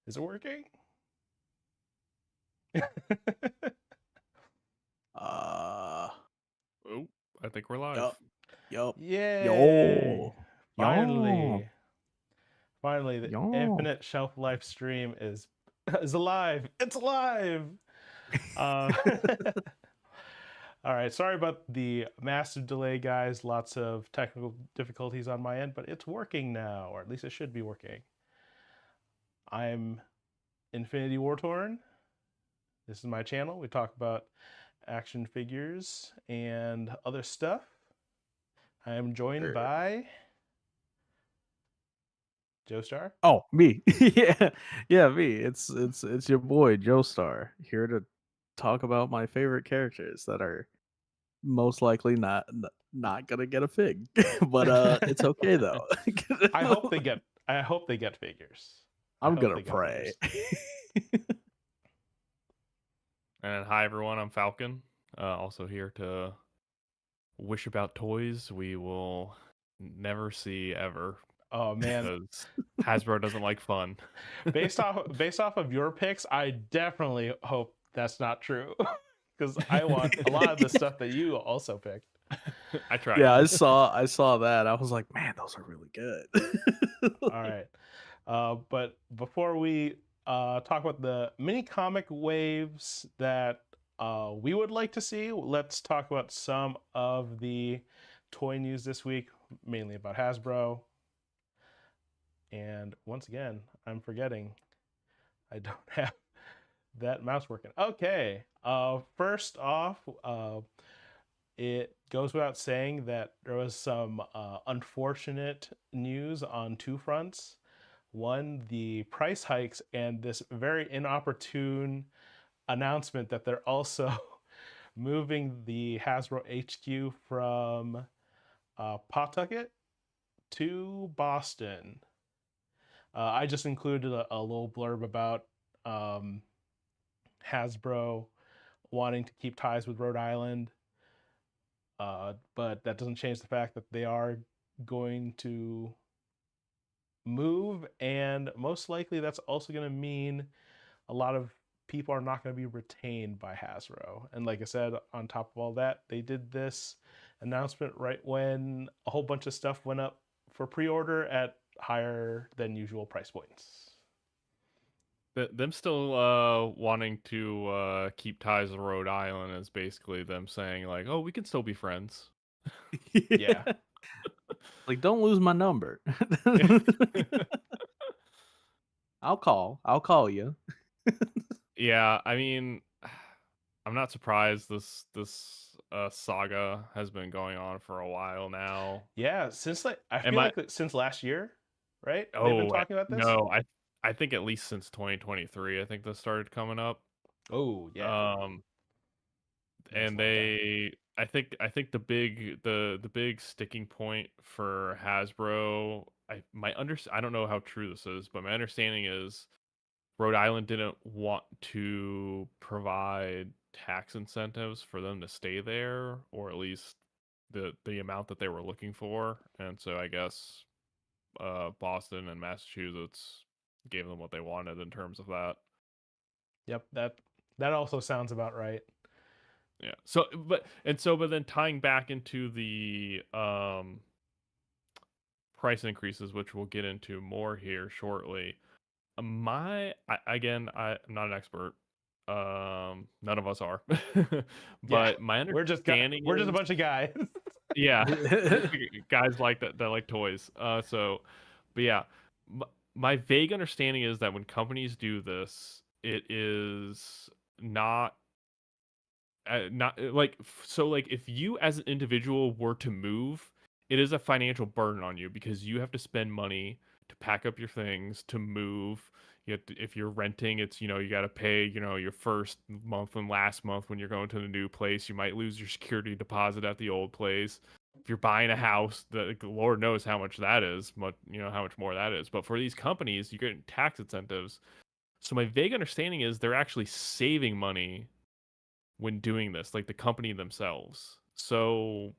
Is it working? Uh, Oh, I think we're live. yup, yup. Yay! Yo, yo, Finally, finally, the yo. infinite shelf life stream is alive. It's alive. Uh, all right. Sorry about the massive delay, guys. Lots of technical difficulties on my end, but it's working now, or at least it should be working. I'm Infinity Wartorn. This is my channel. We talk about action figures and other stuff. I am joined Er, by Joestar. Oh, me. Yeah, me. It's your boy Joestar here to talk about my favorite characters that are most likely not gonna get a fig, but it's okay though. I hope they get. I hope they get figures. I I'm hope gonna they get pray. figures. And hi, everyone. I'm Falcon. Also here to wish about toys we will never see ever Oh man, because Hasbro doesn't like fun. based off of your picks, I definitely hope that's not true, because I want a lot of the stuff that you also picked. I tried. Yeah, I saw that. I was like, man, those are really good. All right, but before we talk about the mini comic waves that we would like to see, let's talk about some of the toy news this week, mainly about Hasbro. And once again, I'm forgetting I don't have that mouse working. Okay. First off, it goes without saying that there was some unfortunate news on two fronts. One, the price hikes, and this very inopportune announcement that they're also moving the Hasbro HQ from Pawtucket to Boston. I just included a little blurb about um, Hasbro wanting to keep ties with Rhode Island, but that doesn't change the fact that they are going to move, and most likely that's also going to mean a lot of people are not going to be retained by Hasbro. And like I said, on top of all that, they did this announcement right when a whole bunch of stuff went up for pre-order at higher than usual price points. Them still wanting to keep ties with Rhode Island is basically them saying like, "Oh, we can still be friends." Yeah. Like, don't lose my number. I'll call you. Yeah, I mean, I'm not surprised this saga has been going on for a while now. Yeah, since like I Am feel I like since last year, right? They've been Oh, talking about this. no, I think at least since 2023, I think this started coming up. Oh yeah, Um, that's a and long time. I think the big sticking point for Hasbro, I don't know how true this is, but my understanding is Rhode Island didn't want to provide tax incentives for them to stay there, or at least the amount that they were looking for. And so I guess Boston and Massachusetts gave them what they wanted in terms of that. Yep, that also sounds about right. Yeah. But then tying back into the price increases, which we'll get into more here shortly. I'm not an expert. None of us are. Yeah, But my understanding we're just a is, bunch of guys. yeah, guys that like toys. But yeah, m- my vague understanding is that when companies do this, it is not like so like if you as an individual were to move, it is a financial burden on you because you have to spend money to pack up your things to move. If you're renting, it's you got to pay your first month and last month when you're going to the new place. You might lose your security deposit at the old place. If you're buying a house, the Lord knows how much that is, how much more that is. But for these companies, you get tax incentives. So my vague understanding is they're actually saving money when doing this, like the company themselves. So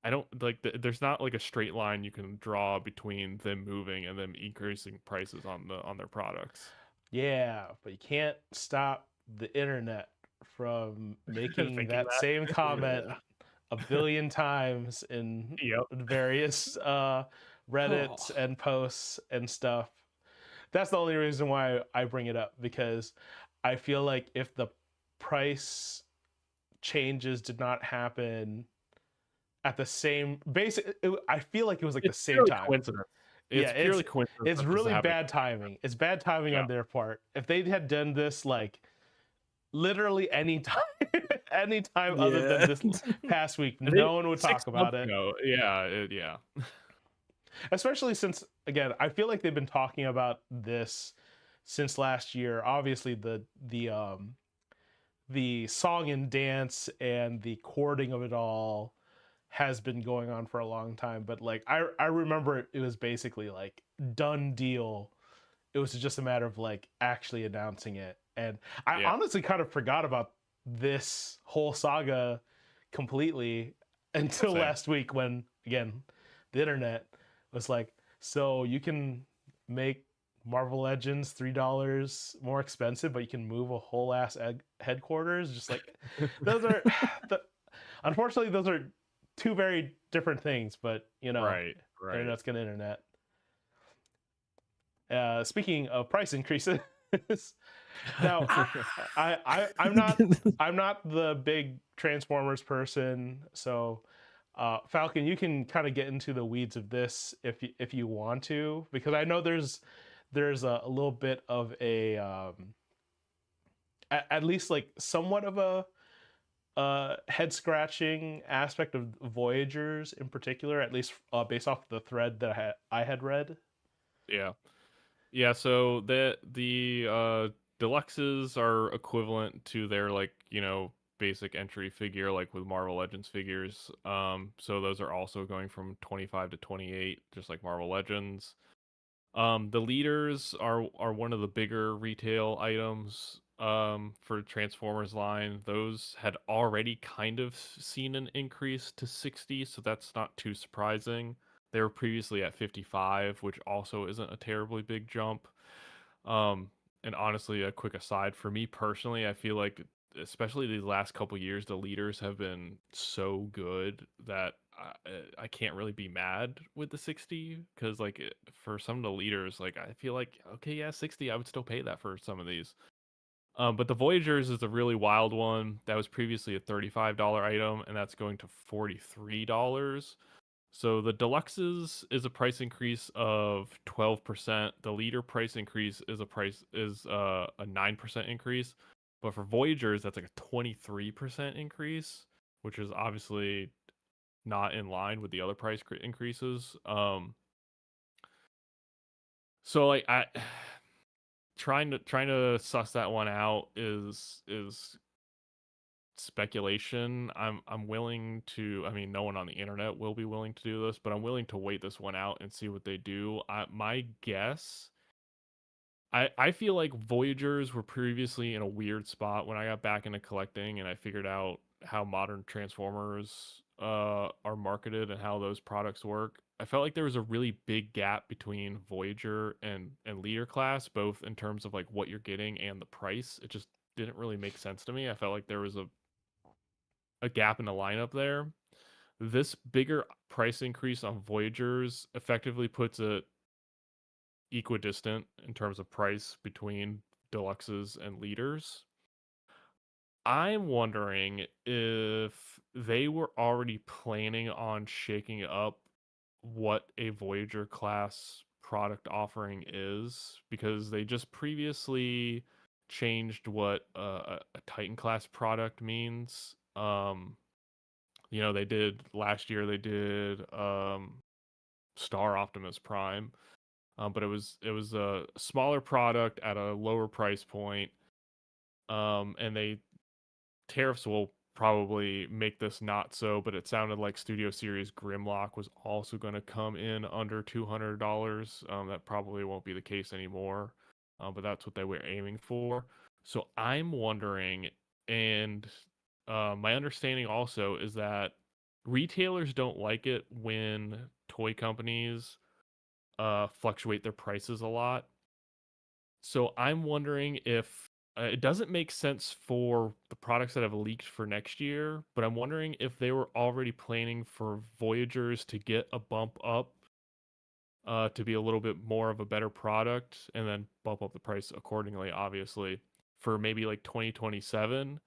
I don't like there's not like a straight line you can draw between them moving and them increasing prices on their products. Yeah, but you can't stop the internet from making Thinking that same comment Yeah. a billion times in Yep. various Oh. Reddits and posts and stuff. That's the only reason why I bring it up, because I feel like if the price changes did not happen at the same basic, I feel like it was like the It's same purely time. coincidence. Yeah, It's purely coincidence it's that this is really happening. bad timing. It's bad timing Yeah. on their part. If they had done this like literally any time, any time other than Yeah. this past week, They no one would 6 talk about months it. ago. Yeah, yeah. Especially since, again, I feel like they've been talking about this since last year. Obviously, the song and dance and the courting of it all has been going on for a long time. But like I remember it was basically like done deal. It was just a matter of like actually announcing it. And I Yeah. honestly kind of forgot about this whole saga completely until Same. last week, when again the internet was like, so you can make Marvel Legends $3 more expensive, but you can move a whole ass headquarters. Just like those are the, unfortunately those are two very different things, but Right, right. internet's gonna internet. Speaking of price increases, now I'm not the big Transformers person, so Falcon, you can kind of get into the weeds of this if you want to, because I know there's a little bit of a at least like somewhat of a head scratching aspect of Voyagers in particular, at least based off the thread that I had read. Yeah. Yeah, so the deluxes are equivalent to their like, basic entry figure like with Marvel Legends figures. So those are also going from 25 to 28 just like Marvel Legends. The leaders are one of the bigger retail items for Transformers line. Those had already kind of seen an increase to 60, so that's not too surprising. They were previously at 55, which also isn't a terribly big jump. Um, and honestly, a quick aside for me personally, I feel like especially these last couple years, the leaders have been so good that I can't really be mad with the 60 because like for some of the leaders, like I feel like okay, yeah, 60, I would still pay that for some of these. But the Voyagers is a really wild one. That was previously a $35 item, and that's going to $43. So the deluxes is a price increase of 12%. The leader price increase is a 9% increase. But for Voyagers, that's like a 23% increase, which is obviously not in line with the other price increases. So like I trying to suss that one out is speculation. I'm willing to. I mean, no one on the internet will be willing to do this, but I'm willing to wait this one out and see what they do. My guess. I feel like Voyagers were previously in a weird spot when I got back into collecting and I figured out how modern Transformers are marketed and how those products work. I felt like there was a really big gap between Voyager and Leader class, both in terms of like what you're getting and the price. It just didn't really make sense to me. I felt like there was a gap in the lineup there. This bigger price increase on Voyagers effectively puts it equidistant in terms of price between deluxes and leaders. I'm wondering if they were already planning on shaking up what a Voyager class product offering is because they just previously changed what a Titan class product means. They did last year. They did Star Optimus Prime, but it was a smaller product at a lower price point. And they tariffs will probably make this not so, but it sounded like Studio Series Grimlock was also going to come in under $200. That probably won't be the case anymore, but that's what they were aiming for. So I'm wondering, and my understanding also is that retailers don't like it when toy companies fluctuate their prices a lot. So I'm wondering if it doesn't make sense for the products that have leaked for next year, but I'm wondering if they were already planning for Voyagers to get a bump up to be a little bit more of a better product and then bump up the price accordingly, obviously, for maybe like 2027.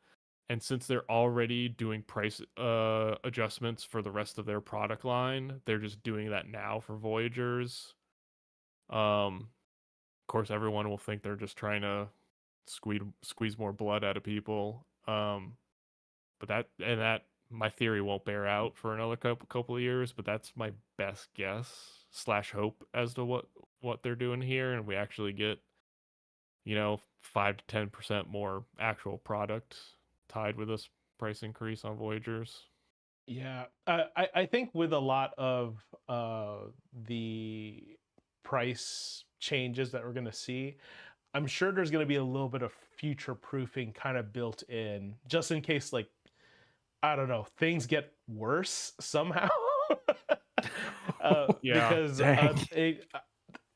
And since they're already doing price adjustments for the rest of their product line, they're just doing that now for Voyagers. Of course, everyone will think they're just trying to squeeze more blood out of people. But that my theory won't bear out for another couple of years. But that's my best guess / hope as to what they're doing here, and we actually get 5 to 10% more actual product tied with this price increase on Voyagers. Yeah, I think with a lot of the price changes that we're going to see, I'm sure there's going to be a little bit of future proofing kind of built in, just in case, like, I don't know, things get worse somehow. Yeah. Because Dang.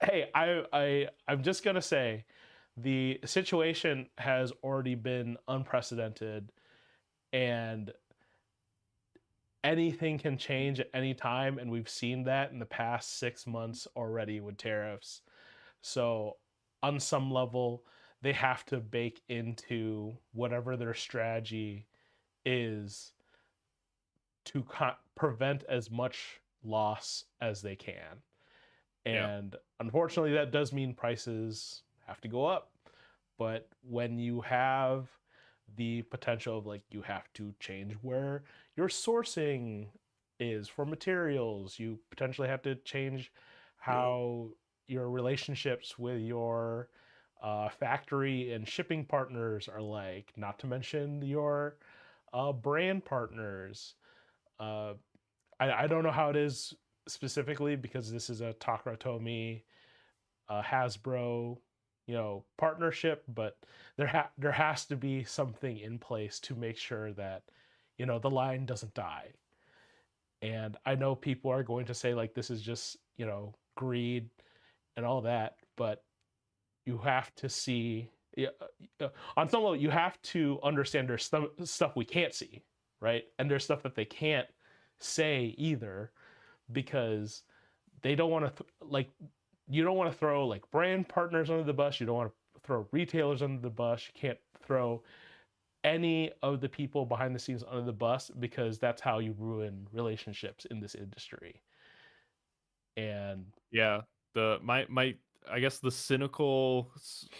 hey, I'm just gonna say, the situation has already been unprecedented, and anything can change at any time, and we've seen that in the past 6 months already with tariffs. So on some level, they have to bake into whatever their strategy is to prevent as much loss as they can. Yeah. And unfortunately, that does mean prices have to go up. But when you have the potential of, like, you have to change where your sourcing is for materials, you potentially have to change how your relationships with your factory and shipping partners are like, not to mention your brand partners. uh, I don't know how it is specifically, because this is a Takara Tomy Hasbro, partnership, but there has to be something in place to make sure that the line doesn't die. And I know people are going to say, like, this is just greed and all that, but you have to see, yeah, on some level, you have to understand there's stuff we can't see, right? And there's stuff that they can't say either, because they don't want to like, you don't want to throw, like, brand partners under the bus, you don't want to throw retailers under the bus, you can't throw any of the people behind the scenes under the bus, because that's how you ruin relationships in this industry. And Yeah. My I guess the cynical,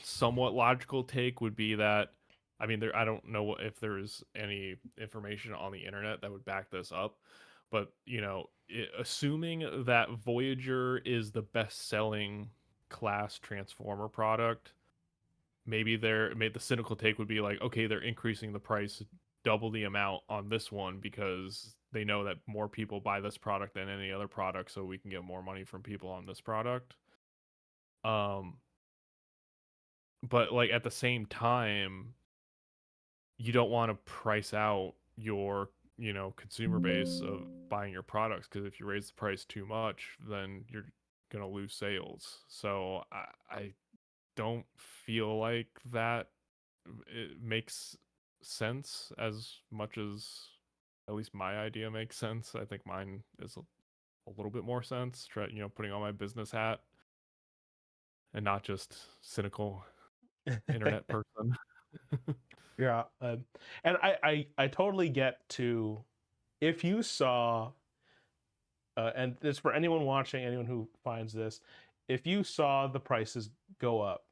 somewhat logical take would be that, I mean, I don't know if there's any information on the internet that would back this up, but assuming that Voyager is the best-selling class Transformer product, maybe the cynical take would be like, okay, they're increasing the price double the amount on this one because they know that more people buy this product than any other product, so we can get more money from people on this product. um but like at the same time, you don't want to price out your consumer base of buying your products, because if you raise the price too much, then you're gonna lose sales. So I don't feel like that it makes sense as much as at least my idea makes sense. I think mine is a little bit more sense. Putting on my business hat and not just cynical internet person. yeah, and I totally get to, if you saw, and this for anyone watching, anyone who finds this, if you saw the prices go up,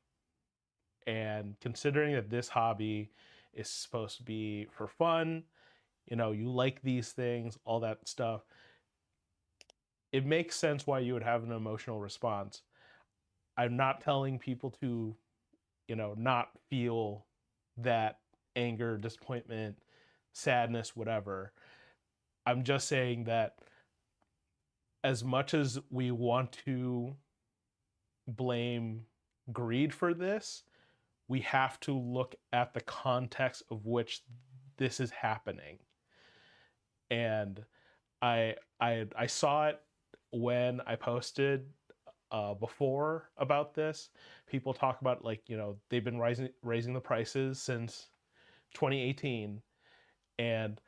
and considering that this hobby is supposed to be for fun, you like these things, all that stuff, it makes sense why you would have an emotional response. I'm not telling people to, not feel that anger, disappointment, sadness, whatever. I'm just saying that as much as we want to blame greed for this, we have to look at the context of which this is happening. And I saw it when I posted before about this. People talk about, like, they've been raising the prices since 2018, and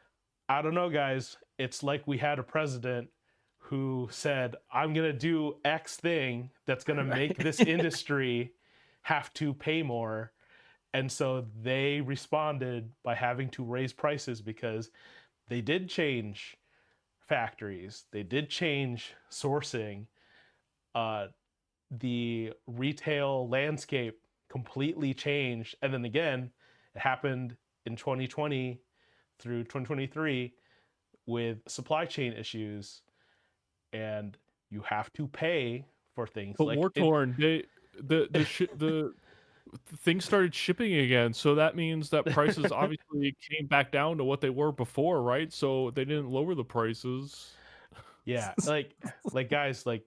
I don't know, guys. It's like we had a president who said, I'm going to do X thing that's going to make this industry have to pay more. And so they responded by having to raise prices because they did change factories, they did change sourcing. The retail landscape completely changed. And then again, it happened in 2020 through 2023 with supply chain issues, and you have to pay for things But like War Torn, the things started shipping again, so that means that prices obviously came back down to what they were before, right? So they didn't lower the prices. yeah, like guys, like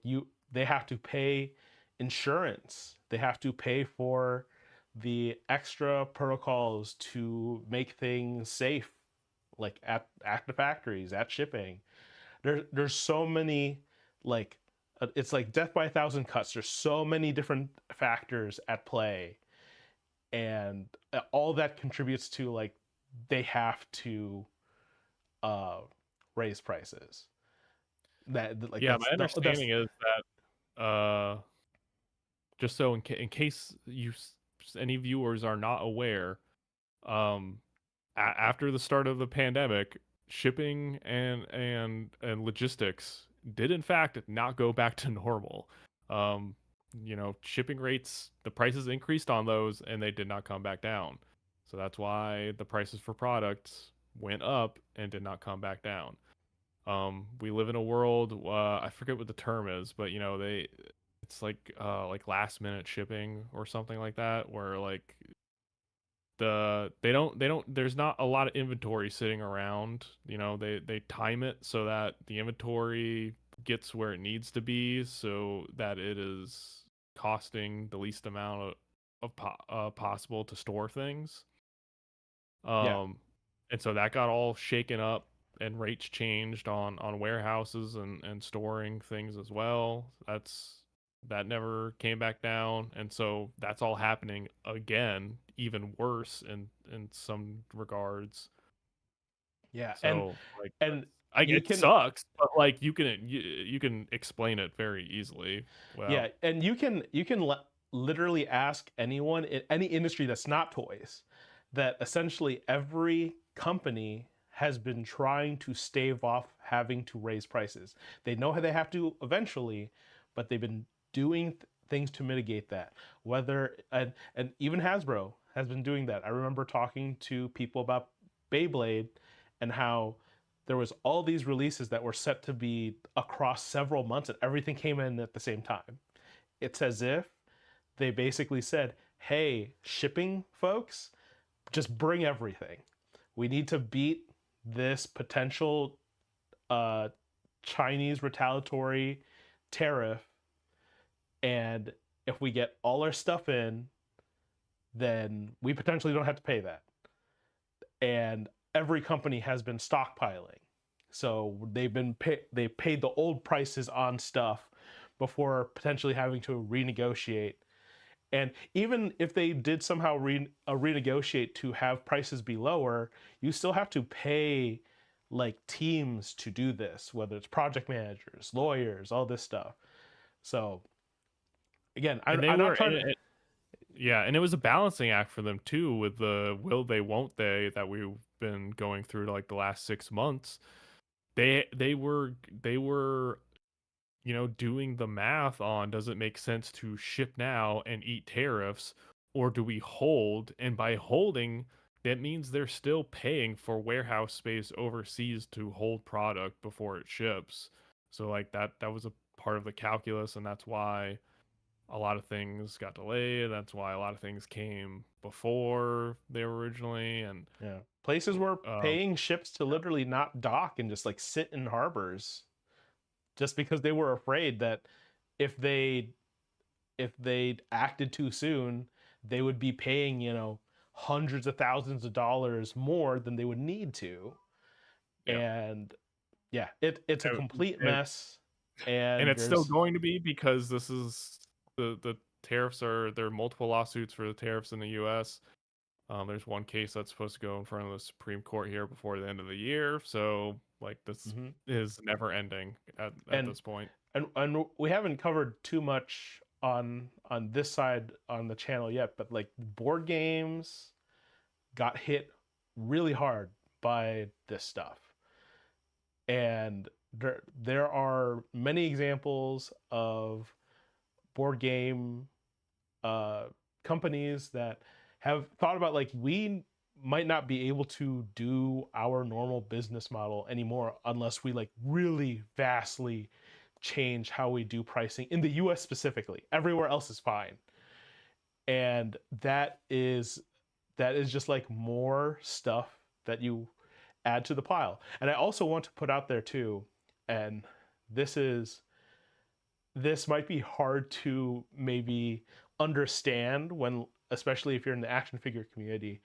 they have to pay insurance, they have to pay for the extra protocols to make things safe, like at the factories, at shipping. There's so many, like, it's like death by a thousand cuts. There's so many different factors at play, and all that contributes to, like, they have to uh raise prices. Like, Yeah, my that's understanding is that just so in case any viewers are not aware, um, after the start of the pandemic, shipping and logistics did in fact not go back to normal. Um, shipping rates, the prices increased on those, and they did not come back down. So that's why the prices for products went up and did not come back down. We live in a world, I forget what the term is, but it's like last minute shipping or something like that, where like they don't there's not a lot of inventory sitting around. They time it so that the inventory gets where it needs to be, so that it is costing the least amount possible to store things. yeah, And so that got all shaken up, and rates changed on warehouses and storing things as well. That never came back down, and so that's all happening again, even worse in some regards. yeah, So like, and you it can sucks, but like you can explain it very easily. yeah, Well, and literally ask anyone in any industry that's not toys, that essentially every company has been trying to stave off having to raise prices. They know how they have to eventually, but they've been doing things to mitigate that. Whether and even Hasbro has been doing that. I remember talking to people about Beyblade and how there was all these releases that were set to be across several months, and everything came in at the same time. It's as if they basically said, hey, shipping folks, just bring everything. We need to beat this potential uh, Chinese retaliatory tariff, and if we get all our stuff in, then we potentially don't have to pay that. And every company has been stockpiling, so they paid the old prices on stuff before potentially having to renegotiate. And even if they did somehow renegotiate to have prices be lower, you still have to pay, like, teams to do this, whether it's project managers, lawyers, all this stuff. So again, and they I'm were not trying to. yeah, and it was a balancing act for them too, with the will they won't they that we've been going through like the last 6 months. They were doing the math on, does it make sense to ship now and eat tariffs, or do we hold? And by holding, that means they're still paying for warehouse space overseas to hold product before it ships. So like that was a part of the calculus, and that's why a lot of things got delayed. That's why a lot of things came before they were originally. And Yeah, places were um, paying ships to literally not dock and just, like, sit in harbors, just because they were afraid that if they acted too soon, they would be paying, hundreds of thousands of dollars more than they would need to. yeah, And yeah, it's a and, complete and mess. And and it's still there's going to be because this is the tariffs there are multiple lawsuits for the tariffs in the U.S. There's one case that's supposed to go in front of the Supreme Court here before the end of the year. So like this Mhm. is never ending at and this point. and we haven't covered too much on this side on the channel yet, but like board games got hit really hard by this stuff. And there are many examples of board game uh, companies that have thought about like we might not be able to do our normal business model anymore unless we like really vastly change how we do pricing in the US specifically. Everywhere else is fine. And that is just like more stuff that you add to the pile. And I also want to put out there too, and this is this might be hard to maybe understand when, especially if you're in the action figure community,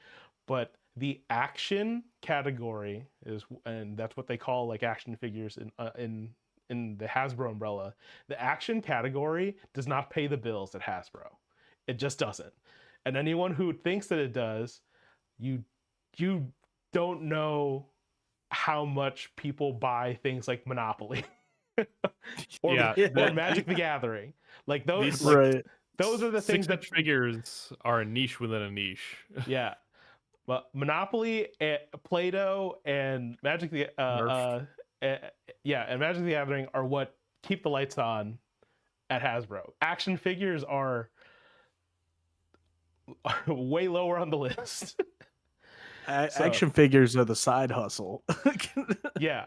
but the action category is, and that's what they call like action figures in the Hasbro umbrella. The action category does not pay the bills at Hasbro. It just doesn't. And anyone who thinks that it does, you you don't know how much people buy things like Monopoly or Yeah, or Magic the Gathering. Like those these like Right. those are the things that 6-inch figures are a niche within a niche. yeah. But Monopoly, Play-Doh, and Magic the Nerf. uh, yeah, and Magic the Gathering are what keep the lights on at Hasbro. Action figures are way lower on the list. So Action figures are the side hustle. yeah,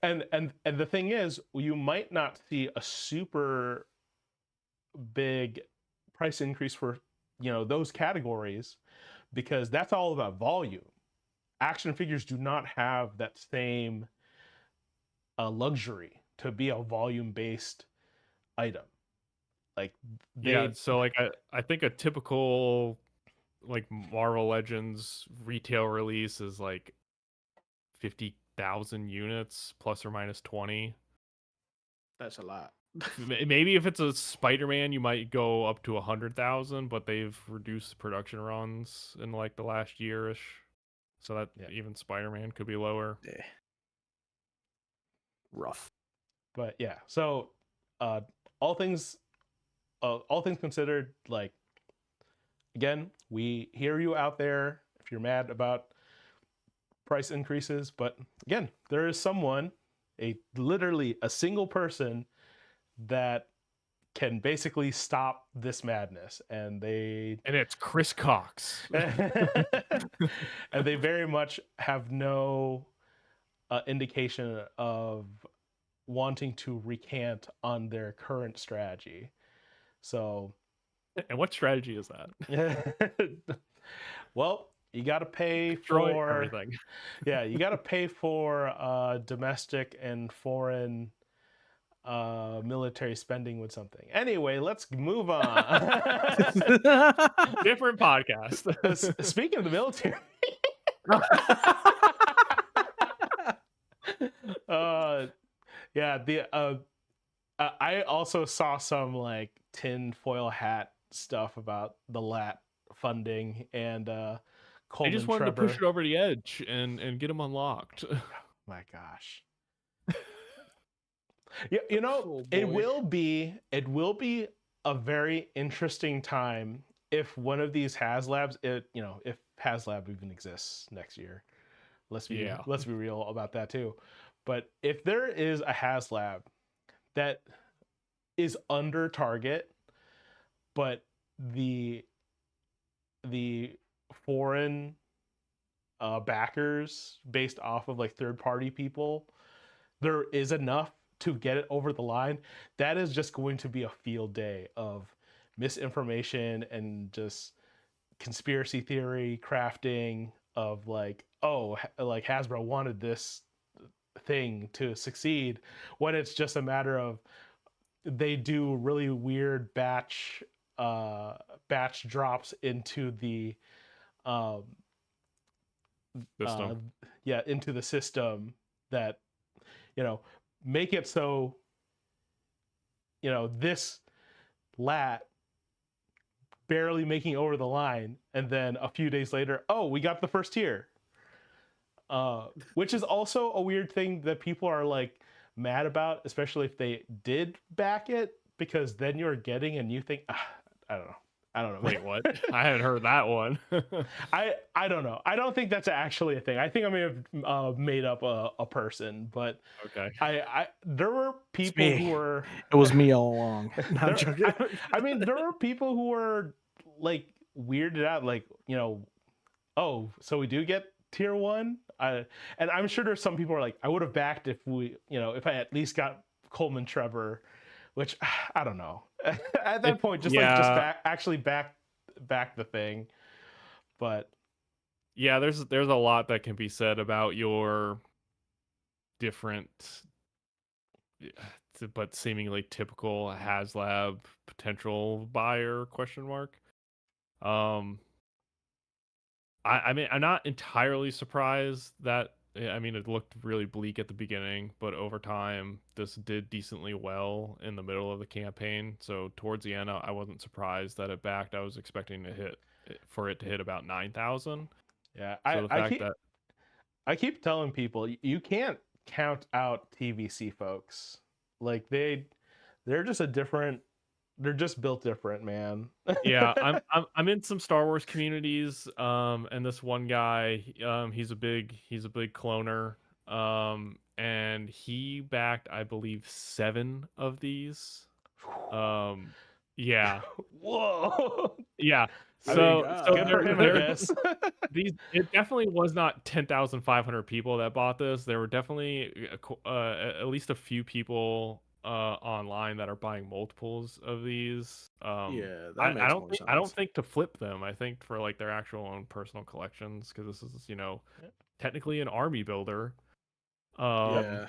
and the thing is, you might not see a super big price increase for those categories because that's all about volume. Action figures do not have that same luxury to be a volume based item. Like Yeah, they so like I think a typical like Marvel Legends retail release is like 50,000 units plus or minus 20. That's a lot. Maybe if it's a Spider-Man, you might go up to 100,000, but they've reduced production runs in like the last year-ish. So that Yeah. even Spider-Man could be lower. Yeah. Rough. but yeah, so uh all things all things considered, like again, we hear you out there if you're mad about price increases, but again, there is someone, literally a single person that can basically stop this madness, and And it's Chris Cox. and they very much have no indication of wanting to recant on their current strategy. So And what strategy is that? well, you got to pay Destroy for everything. yeah, you got to pay for domestic and foreign military spending with something. Anyway, let's move on. Different podcast. Speaking of the military, yeah, I also saw some like tin foil hat stuff about the LAT funding and I Coleman just wanted Trevor. to push it over the edge and get them unlocked. My gosh. Yeah, Oh, it boy. will be a very interesting time if one of these HasLabs, if HasLab even exists next year. Let's be Yeah. let's be real about that too. But if there is a HasLab that is under target, but the foreign backers based off of like third party people, there is enough to get it over the line, that is just going to be a field day of misinformation and just conspiracy theory crafting of like, oh, like Hasbro wanted this thing to succeed, when it's just a matter of they do really weird batch drops into the um System. into the system that make it so this lat barely making over the line, and then a few days later, oh, we got the first tier. Which is also a weird thing that people are like mad about, especially if they did back it, because then you're getting and you think, I don't know. Wait, what? I haven't heard that one. I don't know. I don't think that's actually a thing. I think I may have made up a person, but Okay. there were people who were. It was me all along. No, I'm joking. I mean, there were people who were like weirded out, like oh, so we do get tier 1. And I'm sure there's some people who are like, I would have backed if if I at least got Coleman Trevor, which I don't know. At that point, just actually back the thing. But yeah, there's a lot that can be said about your different but seemingly typical HasLab potential buyer ? I mean, I'm not entirely surprised that, I mean, it looked really bleak at the beginning, but over time, this did decently well in the middle of the campaign. So towards the end, I wasn't surprised that it backed. I was expecting to hit about 9,000. Yeah, so the fact that I keep telling people you can't count out TVC folks. Like they're just they're just built different, man. yeah, I'm in some Star Wars communities, and this one guy, he's a big cloner, and he backed, I believe, 7 of these. Yeah. Whoa. Yeah. So good for him, I guess. It definitely was not 10,500 people that bought this. There were definitely at least a few people online that are buying multiples of these. Yeah, that makes more sense. I don't think to flip them. I think for like their actual own personal collections, because this is technically an army builder. Yeah.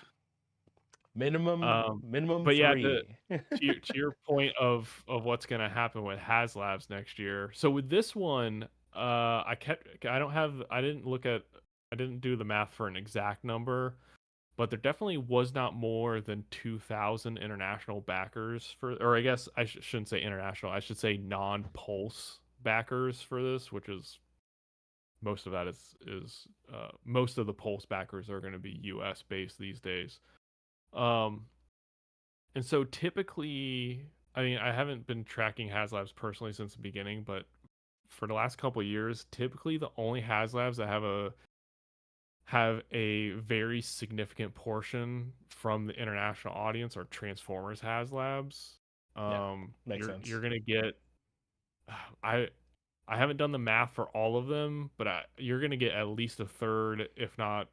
Minimum but 3. yeah, to your point of what's going to happen with HasLabs next year. So with this one, I didn't do the math for an exact number, but there definitely was not more than 2,000 international backers or I guess I shouldn't say international. I should say non-Pulse backers for this, which is most of that is most of the Pulse backers are going to be US based these days. And so typically, I mean, I haven't been tracking HasLabs personally since the beginning, but for the last couple of years, typically the only HasLabs that have a very significant portion from the international audience are Transformers HasLabs. Makes sense. You're gonna get, I haven't done the math for all of them, but you're gonna get at least a third, if not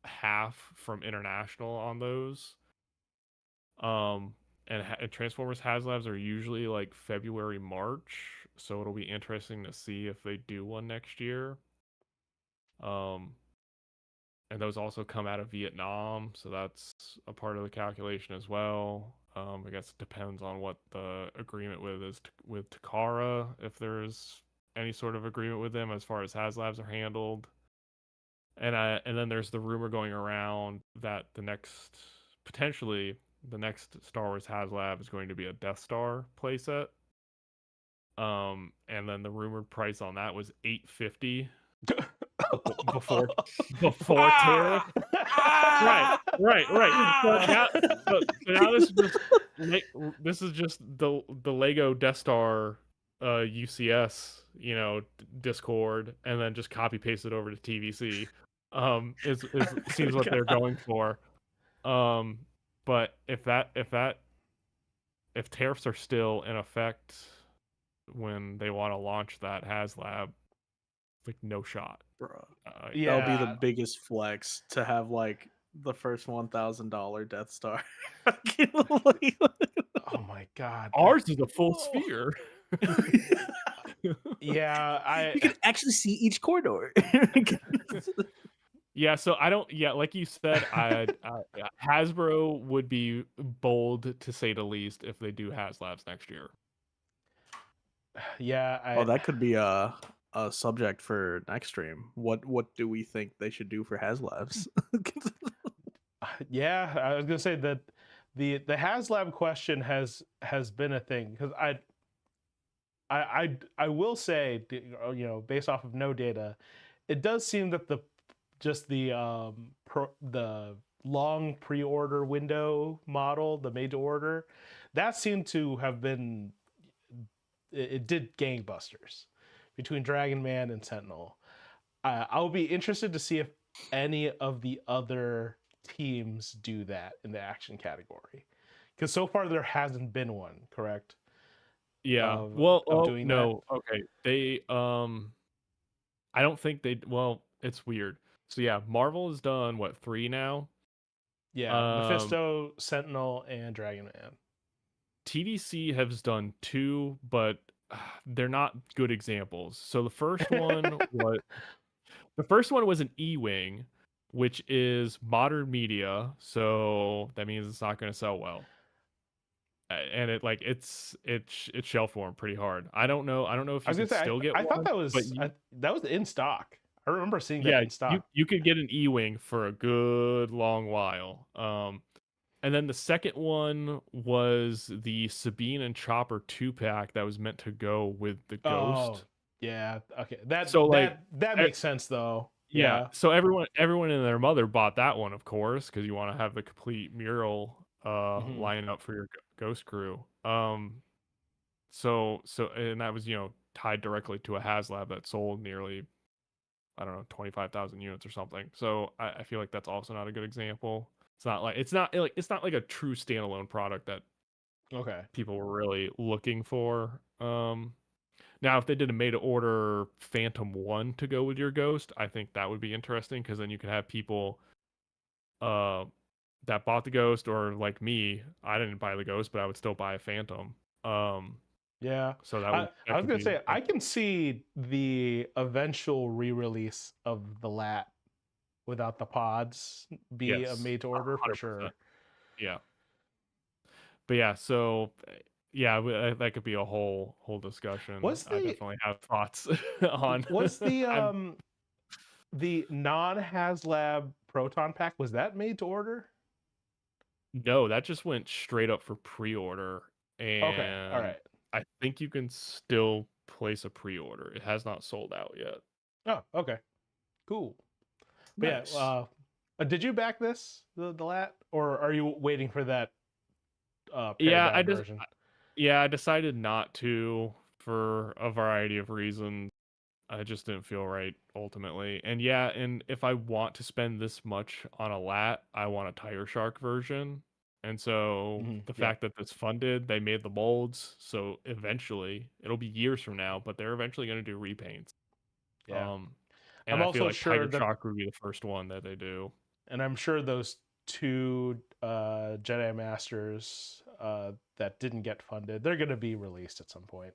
half, from international on those. And Transformers HasLabs are usually like February, March, so it'll be interesting to see if they do one next year. And those also come out of Vietnam, so that's a part of the calculation as well. I guess it depends on what the agreement with Takara, if there's any sort of agreement with them as far as HasLabs are handled. And then there's the rumor going around that potentially the next Star Wars HasLab is going to be a Death Star playset. And then the rumored price on that was $850 before tariff. Right. So now this is just the Lego Death Star UCS, Discord, and then just copy paste it over to TVC. Seems what they're going for. But if tariffs are still in effect when they want to launch that HasLab, like no shot, bro. Yeah, That'll be the biggest flex to have like the first $1,000 Death Star. Oh my god, ours is a full sphere. Yeah, you can actually see each corridor. Yeah, so like you said, Hasbro would be bold to say the least if they do HasLabs next year. Yeah, that could be a subject for next stream. What do we think they should do for HasLabs? yeah, I was gonna say that the HasLab question has been a thing, because I will say, based off of no data, it does seem that the long pre-order window model, the made to order, that seemed to have been, it did gangbusters between Dragon Man and Sentinel. I'll be interested to see if any of the other teams do that in the action category, because so far there hasn't been one, correct? Yeah. Of Well, doing that. no. Okay. They I don't think they. Well, it's weird. So yeah, Marvel has done what, 3 now. Yeah, Mephisto, Sentinel, and Dragon Man. TDC has done 2, but they're not good examples. So the first one was an E-wing, which is modern media, so that means it's not going to sell well. And it's shelf form pretty hard. I don't know if I you was can gonna say, still get I thought one, that but was that was in stock. I remember seeing that in stock. you could get an E-wing for a good long while. And then the second one was the Sabine and Chopper 2-pack that was meant to go with the Oh, Ghost. yeah. Okay. That So like that makes sense though. yeah, Yeah. so everyone and their mother bought that one, of course, because you want to have the complete mural Mhm. line up for your Ghost crew. And that was, tied directly to a HasLab that sold nearly, I don't know, 25,000 units or something. So I feel like that's also not a good example. It's not like a true standalone product that Okay. people were really looking for. Now, if they did a made to order Phantom 1 to go with your Ghost, I think that would be interesting, because then you could have people uh, that bought the Ghost, or like me, I didn't buy the Ghost, but I would still buy a Phantom. Yeah. So I that was could gonna be say, I can see the eventual re-release of the LAT without the pods be a yes, made to order for 100%. sure. Yeah. But yeah, so yeah, that could be a whole discussion. Was I the definitely have thoughts on. was I'm the non-HasLab proton pack, was that made to order? No, that just went straight up for pre-order, Okay. All and right. I think you can still place a pre-order. It has not sold out yet. Oh, okay. Cool. But yeah, Nice. did you back this, the LAT, or are you waiting for that pared Yeah, down version? I decided not to, for a variety of reasons. I just didn't feel right ultimately. And yeah, and if I want to spend this much on a lat, I want a Tire Shark version. And so the Yep. fact that it's funded, they made the molds, so eventually it'll be years from now, but they're eventually going to do repaints. Yeah. Um, and I'm I feel also like sure Tire that, Shark would be the first one that they do. and I'm sure those two Jedi Masters that didn't get funded, they're going to be released at some point.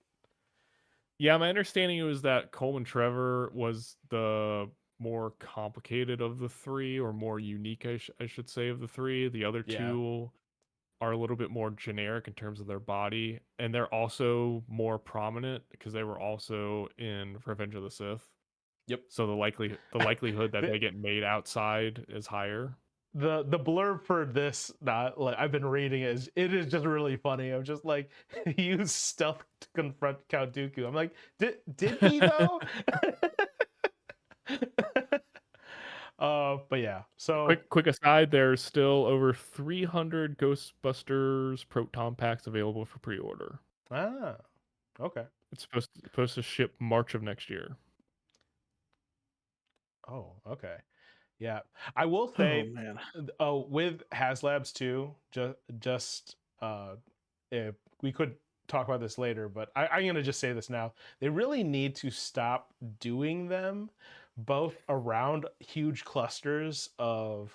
Yeah, my understanding was that Coleman Trevor was the more complicated of the 3, or more unique, I should say, of the 3. The other Yeah. 2 are a little bit more generic in terms of their body, and they're also more prominent because they were also in Revenge of the Sith. Yep. So the likelihood that the, they get made outside is higher. the blurb for this, I've been reading it is just really funny. I'm just like, he used stealth to confront Count Dooku. I'm like, did he though? But yeah, so Quick aside, there's still over 300 Ghostbusters Proton packs available for pre-order. okay. It's supposed to ship March of next year. Oh, okay. Yeah, I will Oh say, man. with HasLabs too, just if we could talk about this later, but I'm gonna just say this now. They really need to stop doing them both around huge clusters of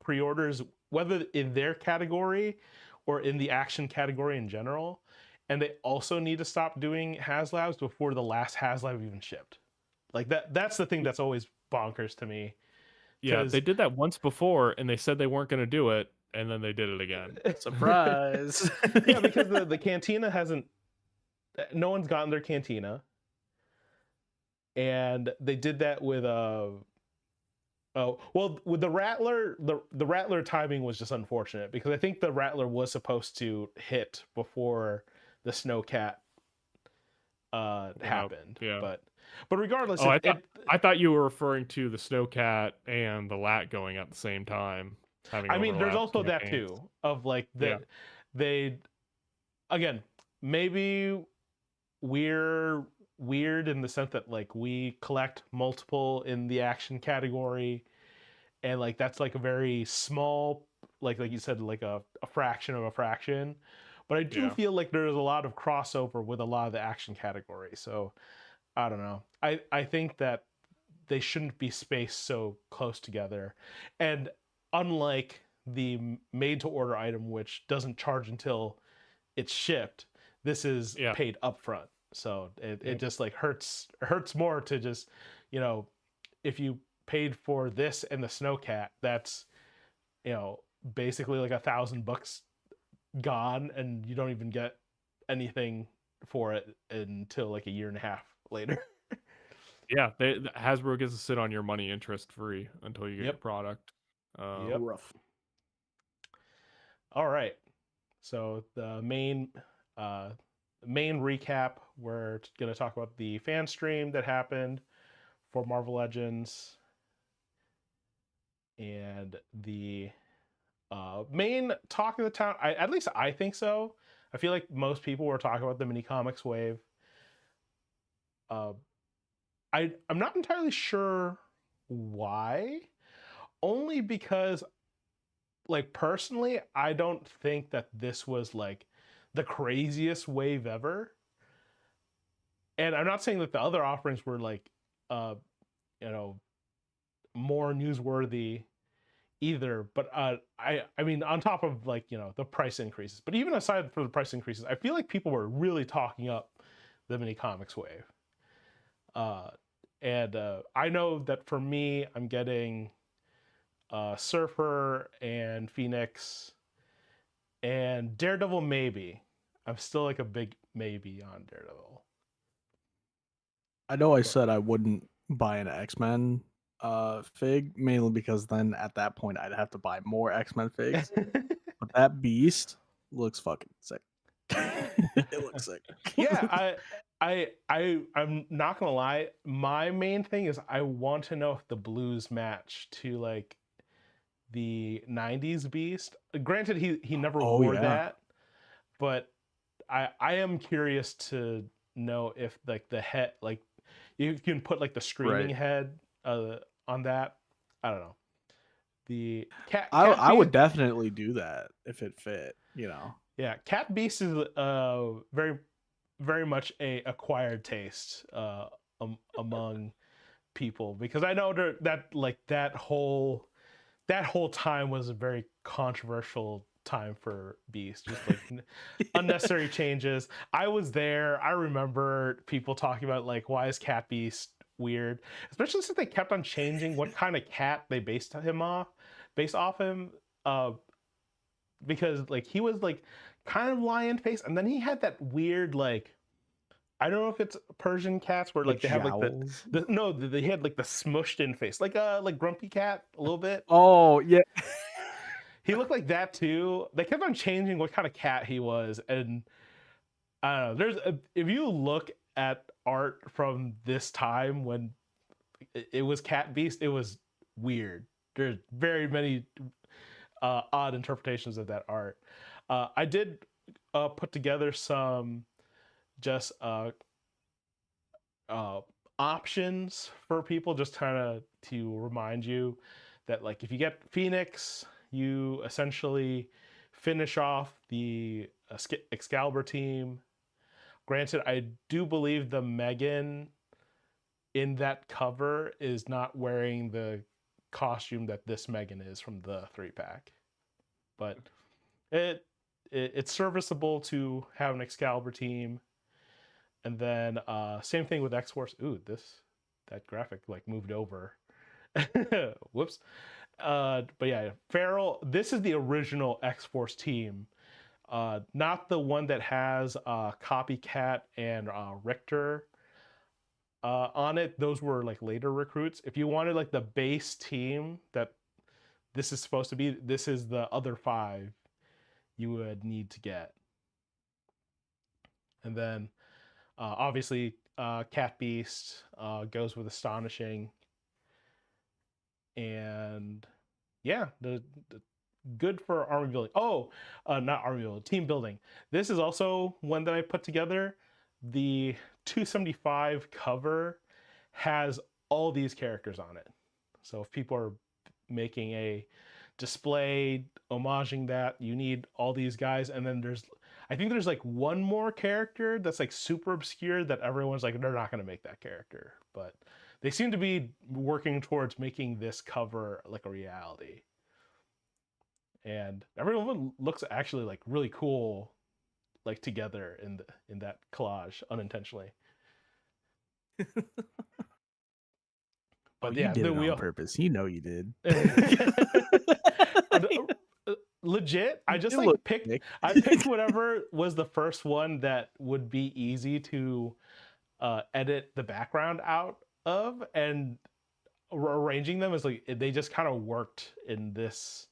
pre-orders, whether in their category or in the action category in general. And they also need to stop doing HasLabs before the last HasLab even shipped. Like that's the thing that's always bonkers to me. Yeah, they Because did that once before, and they said they weren't going to do it, and then they did it again. Surprise. yeah, because the cantina hasn't, no one's gotten their cantina. And they did that with Oh, well, with the Rattler, the Rattler timing was just unfortunate because I think the Rattler was supposed to hit before the Snowcat Went up. happened. Yeah. But regardless, Oh, it I thought you were referring to the Snowcat and the Lat going at the same time, having I mean, there's overlapped also that campaigns. too of like Yeah. they again, maybe we're weird in the sense that like we collect multiple in the action category, and like that's like a very small, like you said, like a fraction of a fraction. But I do Yeah. feel like there's a lot of crossover with a lot of the action categories. So I don't know. I think that they shouldn't be spaced so close together. And unlike the made to order item, which doesn't charge until it's shipped, this is Yeah. paid upfront. So it Yep. just like hurts more to just, you know, if you paid for this and the Snowcat, that's, you know, basically like $1,000 gone, and you don't even get anything for it until like a year and a half later. Yeah, Hasbro gets to sit on your money interest free until you get your Yep. product. Yep. Rough. All right. So the main recap, we're going to talk about the fan stream that happened for Marvel Legends, and the main talk of the town. At least I think so. I feel like most people were talking about the mini comics wave. I'm not entirely sure why. Only because, like, personally, I don't think that this was like the craziest wave ever. And I'm not saying that the other offerings were like, you know, more newsworthy either. But I mean, on top of like, you know, the price increases. But even aside from the price increases, I feel like people were really talking up the mini comics wave. And I know that for me, I'm getting Surfer and Phoenix and Daredevil. Maybe I'm still like a big maybe on Daredevil. I know I said I wouldn't buy an X-Men fig, mainly because then at that point I'd have to buy more X-Men figs. But that Beast looks fucking sick. It looks sick. Yeah, I'm not gonna lie. My main thing is I want to know if the blues match to like the '90s Beast. Granted, he never Oh, wore yeah. that, but I am curious to know if like the head, like you can put like the screaming Right. head on that. I don't know. The cat I would Beast, definitely do that if it fit, you know. yeah, Cat Beast is very much a acquired taste among people, because I know that like that whole time was a very controversial time for Beast. Just like unnecessary changes. I was there. I remember people talking about like, why is Cat Beast weird? Especially since they kept on changing what kind of cat they based off him. Because like he was like kind of lion face, and then he had that weird like, I don't know if it's Persian cats where like they have like jowls. they had like the smushed in face, like Grumpy Cat a little bit. Oh, yeah. He looked like that too. They kept on changing what kind of cat he was, and I don't know. If you look at art from this time when it was Cat Beast, it was weird. There's very many odd interpretations of that art. I did put together some just options for people, just kind of to remind you that like if you get Phoenix, you essentially finish off the Excalibur team. Granted, I do believe the Megan in that cover is not wearing the costume that this Megan is from the 3-pack, but it's serviceable to have an Excalibur team. And then same thing with X-Force. Ooh, that graphic like moved over. Whoops. But yeah, Feral. This is the original X-Force team, not the one that has Copycat and Richter. on it, those were like later recruits. If you wanted like the base team that this is supposed to be, this is the other 5 you would need to get. And then obviously Cat Beast goes with Astonishing. And yeah, the good for army building. Oh, not army building, team building. This is also one that I put together. The 275 cover has all these characters on it. So if people are making a display homaging that, you need all these guys. And then I think there's like one more character that's like super obscure that everyone's like, they're not going to make that character. But they seem to be working towards making this cover like a reality. And everyone looks actually like really cool, like together in that collage unintentionally. But yeah, you did it on purpose. You know you did. Legit, I just like picked whatever was the first one that would be easy to edit the background out of, and arranging them is like they just kind of worked in this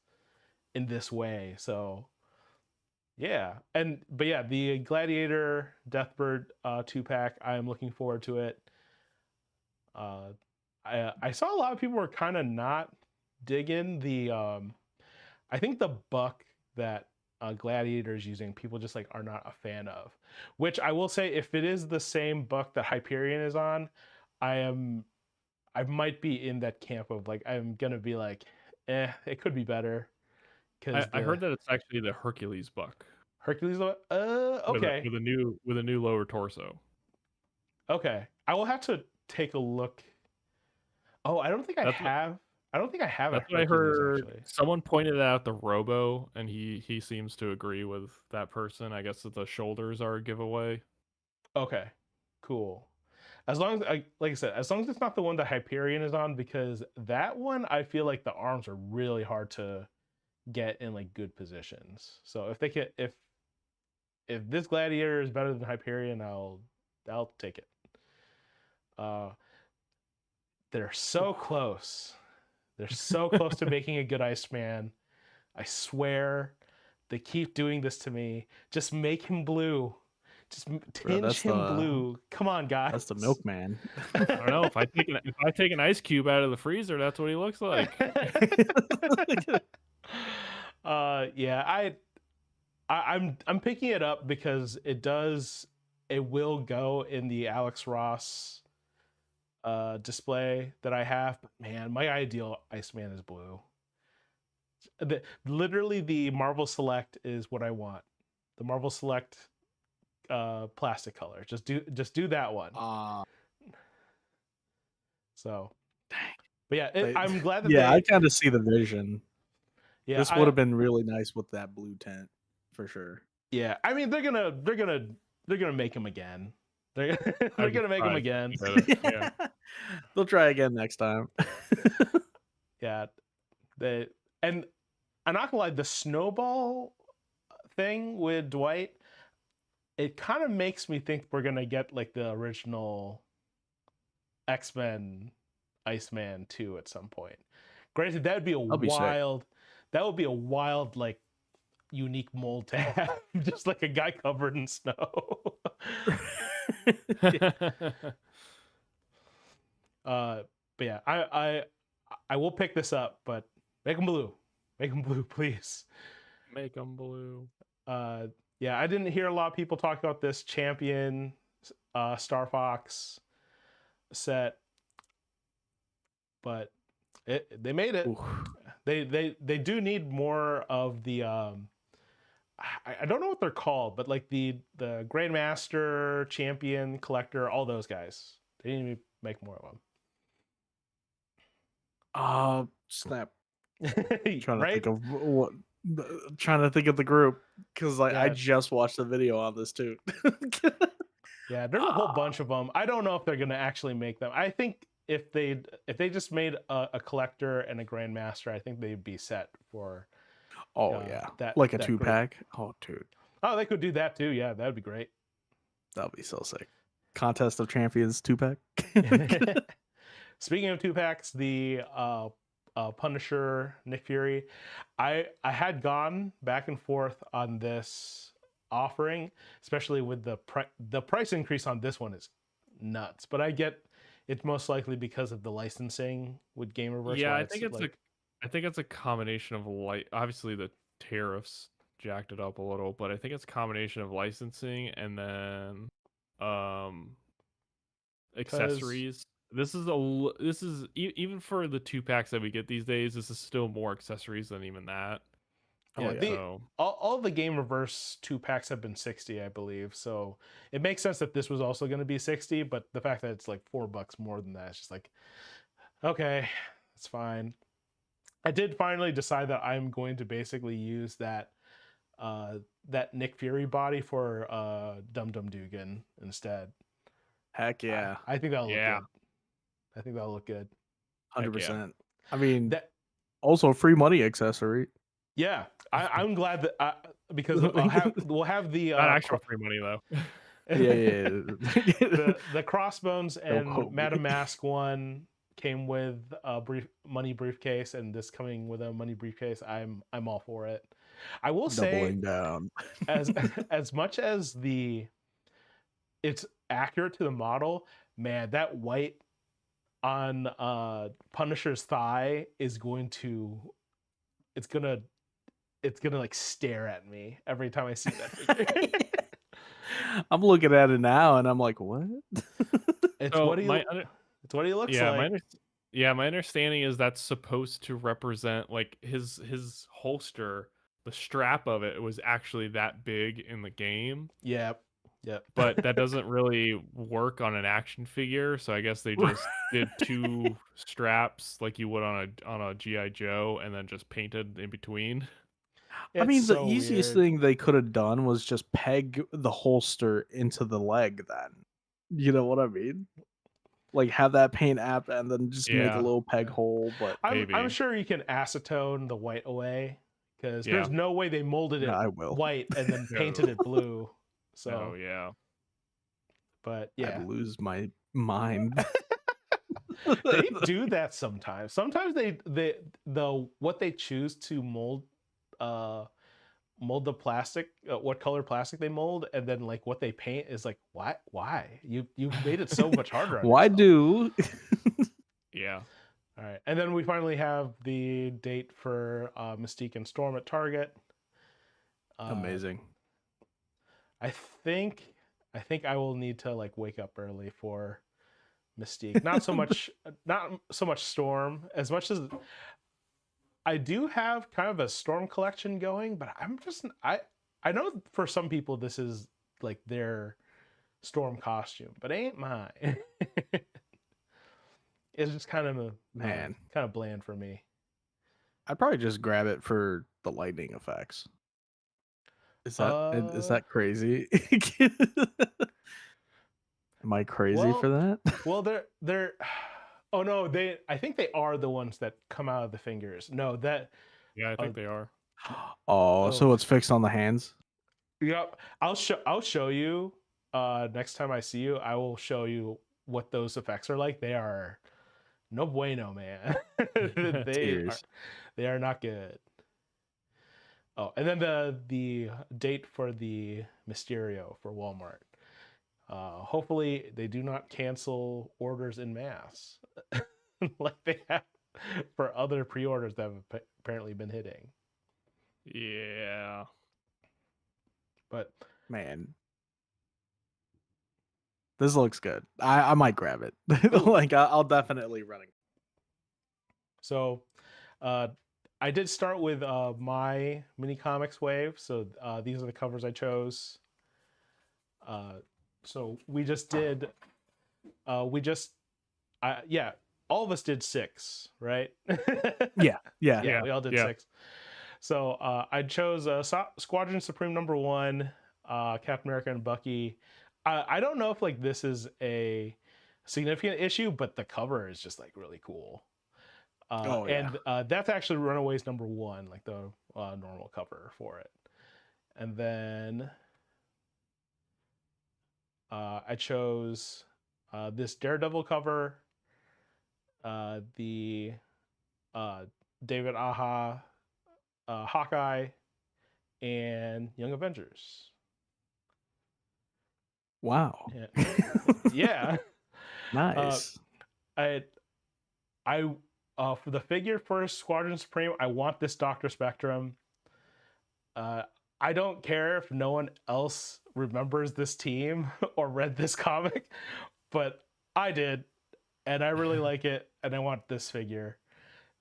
way. So yeah, but yeah, the Gladiator Deathbird 2-pack, I am looking forward to it. I saw a lot of people were kind of not digging the I think the buck that Gladiator is using, people just like are not a fan of. Which I will say, if it is the same buck that Hyperion is on, I might be in that camp of like, I'm gonna be like, it could be better. I heard that it's actually the Hercules buck. Hercules, okay. With a new lower torso. Okay, I will have to take a look. Oh, I don't think I have. That's what I heard. Actually. Someone pointed out the Robo, and he seems to agree with that person. I guess that the shoulders are a giveaway. Okay, cool. As long as, like I said, as long as it's not the one that Hyperion is on, because that one I feel like the arms are really hard to get in like good positions. So if they can, if this Gladiator is better than Hyperion, I'll take it. They're so close. They're so close to making a good Iceman. I swear, they keep doing this to me. Just make him blue. Just tinge him blue. Come on, guys. That's the milkman. I don't know, if I take an ice cube out of the freezer, that's what he looks like. Yeah, I'm picking it up because it will go in the Alex Ross display that I have. But man, my ideal Iceman is blue. Literally the Marvel Select is what I want. The Marvel Select plastic color. Just do that one. So, but yeah, I'm glad that I kind of see the vision. Yeah, this would have been really nice with that blue tint for sure. Yeah, I mean they're gonna make him again. They're gonna make him again. Yeah. They'll try again next time. Yeah, and I'm not gonna lie, the snowball thing with Dwight, it kind of makes me think we're gonna get like the original X-Men Iceman 2 at some point. Granted, that would be that would be a wild like unique mold to have, just like a guy covered in snow. But yeah, I will pick this up, but make them blue, please. Make them blue. Yeah, I didn't hear a lot of people talk about this Champion Star Fox set, but they made it. Ooh. They do need more of the I don't know what they're called, but like the Grandmaster, Champion, Collector, all those guys. They need to make more of them. Snap. Trying to think of what. Trying to think of the group because I just watched the video on this too. Yeah, there's a whole bunch of them. I don't know if they're gonna actually make them. I think if they just made a Collector and a Grandmaster, I think they'd be set for. That like a 2-pack. Oh, dude. Oh, they could do that too. Yeah, that'd be great. That'd be so sick. Contest of Champions 2-pack. Speaking of 2-packs, the Punisher Nick Fury, I had gone back and forth on this offering, especially with the price increase on this one is nuts. But I get it's most likely because of the licensing with Gamerverse. Yeah, Why I it's think it's like I think it's a combination of obviously the tariffs jacked it up a little, but I think it's a combination of licensing and then um because accessories. This is even for the 2-packs that we get these days, this is still more accessories than even that. yeah, Oh yeah. So all the Gamerverse 2-packs have been 60, I believe. So it makes sense that this was also going to be 60, but the fact that it's like $4 more than that, it's just like, okay, it's fine. I did finally decide that I'm going to basically use that Nick Fury body for Dum Dum Dugan instead. Heck yeah. I think that'll look yeah, good. I think that'll look good. 100%. I mean, That also a free money accessory. yeah, I'm glad that because we'll have the not actual free money though. Yeah. the Crossbones Don't and quote me. Madame Mask one came with a money briefcase, and this coming with a money briefcase. I'm all for it. I will say, Doubling down. as much as it's accurate to the model, man, that white on Punisher's thigh is going to it's gonna like stare at me every time I see that figure. I'm looking at it now and I'm like, what? It's So what he looks like. My understanding is that's supposed to represent like his holster. The strap of it was actually that big in the game, Yep. but that doesn't really work on an action figure. So I guess they just did 2 straps like you would on a GI Joe, and then just painted in between. I mean, the so easiest weird. thing they could have done was just peg the holster into the leg then. You know what I mean? Like have that paint app and then just make a Yeah, little peg Yeah. hole, but I'm maybe. sure you can acetone the white away because Yeah. there's no way they molded it I will. white and then No. painted it blue. So, Oh yeah. but I'd yeah, lose my mind. they do that sometimes. Sometimes the what they choose to mold the plastic, what color plastic they mold, and then like what they paint is like why you made it so much harder on Why yourself. do? Yeah. All right, and then we finally have the date for Mystique and Storm at Target. Amazing. I think I will need to like wake up early for Mystique. Not so much Storm, as much as I do have kind of a Storm collection going, but I know for some people this is like their Storm costume, but it ain't mine. It's just kind of Man. kind of bland for me. I'd probably just grab it for the lightning effects. Is that crazy? Am I crazy for that? Well, they're oh no, I think they are the ones that come out of the fingers. No, that Yeah, I think they are. Oh, so it's fixed on the hands? Yep. I'll show you next time I see you. I will show you what those effects are like. They are no bueno, man. Tears. They are not good. Oh, and then the date for the Mysterio for Walmart. Hopefully they do not cancel orders in mass like they have for other pre-orders that have apparently been hitting. Yeah. But Man. This looks good. I might grab it. Like I'll definitely run it. so I did start with my mini comics wave. So these are the covers I chose. So we just did yeah, all of us did 6, right? Yeah. We all did 6. So I chose Squadron Supreme #1, Captain America and Bucky. I don't know if like this is a significant issue, but the cover is just like really cool. And that's actually Runaways #1, like the normal cover for it. And then I chose this Daredevil cover, the David Aja Hawkeye, and Young Avengers. Wow. Yeah. Yeah. Nice. I for the figure for Squadron Supreme, I want this Doctor Spectrum. I don't care if no one else remembers this team or read this comic, but I did, and I really like it, and I want this figure.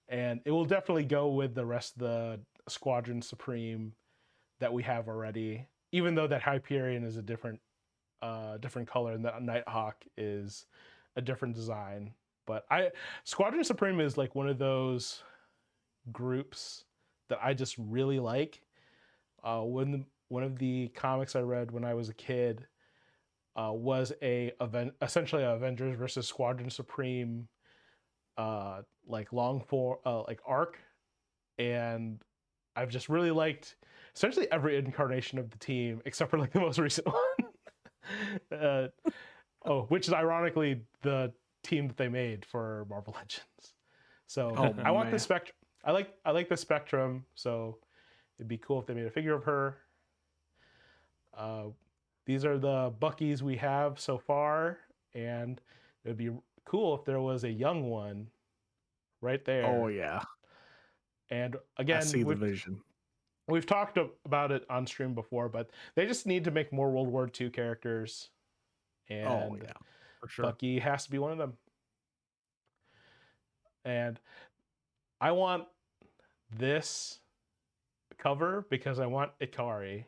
And it will definitely go with the rest of the Squadron Supreme that we have already, even though that Hyperion is a different color and that Nighthawk is a different design. But Squadron Supreme is like one of those groups that I just really like. One of the comics I read when I was a kid was essentially a Avengers versus Squadron Supreme like long for like arc, and I've just really liked essentially every incarnation of the team except for like the most recent one. Which is ironically the team that they made for Marvel Legends. So Oh, I want the man. Spectrum. I like the Spectrum, so it'd be cool if they made a figure of her. These are the Buckies we have so far, and it would be cool if there was a young one right there. Oh yeah. And I again, see the vision. we've talked about it on stream before, but they just need to make more World War II characters, and Oh yeah. For sure. Bucky has to be one of them. And I want this cover because I want Ikari,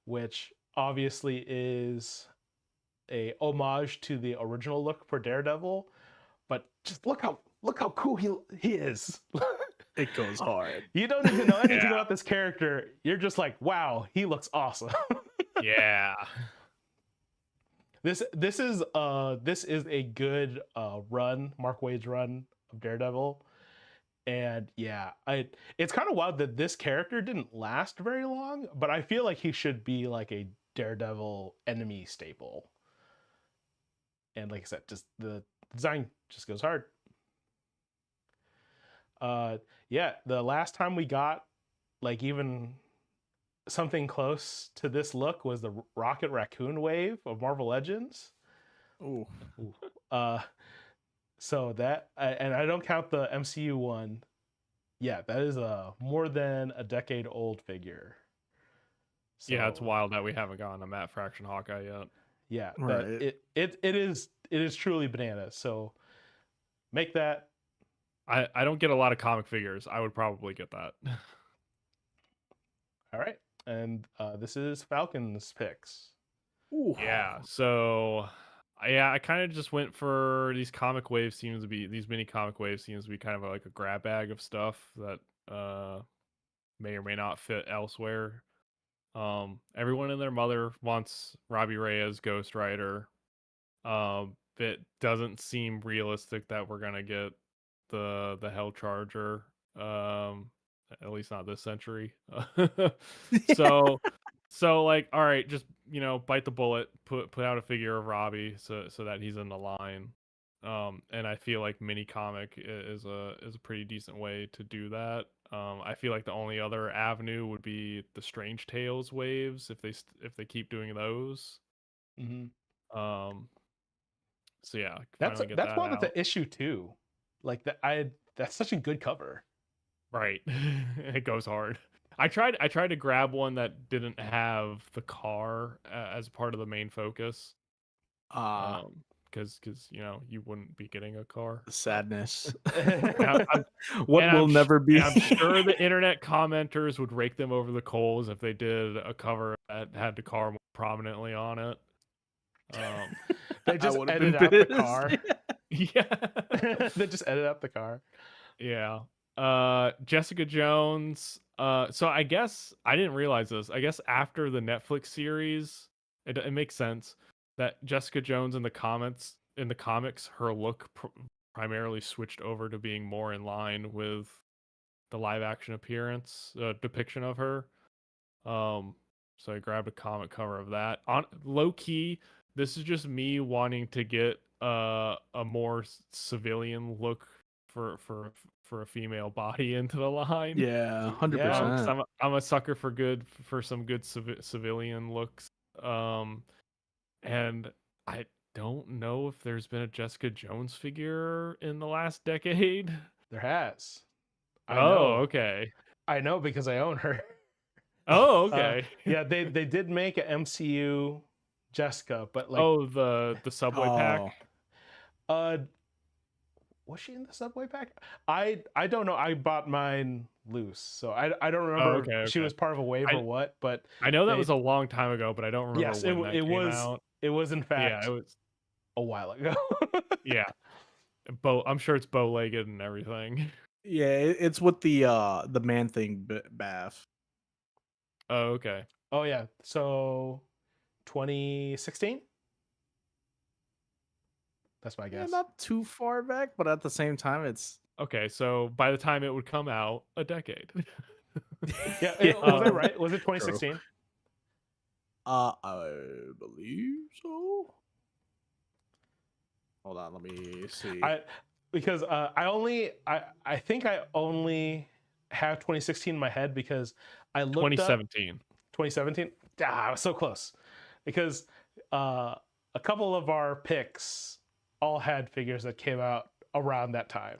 which obviously is a homage to the original look for Daredevil, but just look how cool he is. It goes hard. You don't even know anything Yeah. about this character. You're just like, wow, he looks awesome. Yeah. This is a good run, Mark Waid's run of Daredevil. And yeah, it's kind of wild that this character didn't last very long, but I feel like he should be like a Daredevil enemy staple. And like I said, just the design just goes hard. Yeah, the last time we got like even something close to this look was the Rocket Raccoon wave of Marvel Legends. Ooh. So that, and I don't count the MCU one. Yeah, that is a more than a decade old figure. So, Yeah, it's wild that we haven't gotten a Matt Fraction Hawkeye yet. Yeah, Right. it is truly bananas. So make that. I don't get a lot of comic figures. I would probably get that. All right, and this is Falcon's picks. Ooh. Yeah. So I kind of just went for these comic waves. These mini comic waves seems to be kind of like a grab bag of stuff that may or may not fit elsewhere. Everyone and their mother wants Robbie Reyes Ghost Rider. It doesn't seem realistic that we're gonna get the Hell Charger. At least not this century. So like, all right, just bite the bullet, put out a figure of Robbie so that he's in the line. And I feel like mini comic is a pretty decent way to do that. I feel like the only other avenue would be the Strange Tales waves if they keep doing those. Mm-hmm. So yeah, That's finally get that's that one out. that's an issue too. Like that's such a good cover. Right. It goes hard. I tried to grab one that didn't have the car as part of the main focus. Because you wouldn't be getting a car. Sadness. I'm What and will I'm never be. I'm sure the internet commenters would rake them over the coals if they did a cover that had the car more prominently on it. They just would've edit been out the pissed. car. Yeah. They just edit out the car. Yeah. Jessica Jones. So I guess I didn't realize this. I guess after the Netflix series, it makes sense that Jessica Jones in the comics, her look primarily switched over to being more in line with the live action depiction of her. So I grabbed a comic cover of that. On low key, this is just me wanting to get a more civilian look for a female body into the line. Yeah, Yeah. 'Cause 100%. I'm a sucker for some good civilian looks. And I don't know if there's been a Jessica Jones figure in the last decade. There has. I Oh, know. okay. I know because I own her. Oh, Uh, okay. yeah, they did make an MCU Jessica, but like, Oh, the subway pack. Oh, uh, was she in the subway pack? I don't know. I bought mine loose, so I don't Oh, remember okay, if she okay. was part of a wave or I what. But I know that they, was a long time ago, but I don't remember yes, when that came out. it was in Yeah, it fact was. a while ago. Yeah, I'm sure it's bow-legged and everything. yeah, it's with the man thing bath. Oh, okay. Oh yeah, so 2016. That's my Yeah, guess. not too far back, but at the same time, it's Okay, so by the time it would come out, a decade. Yeah, yeah, was I Um, right? Was it true. 2016? I believe so. Hold on, let me see. Because I think I only have 2016 in my head because I looked up 2017. 2017. Ah, I was so close. Because a couple of our picks all had figures that came out around that time.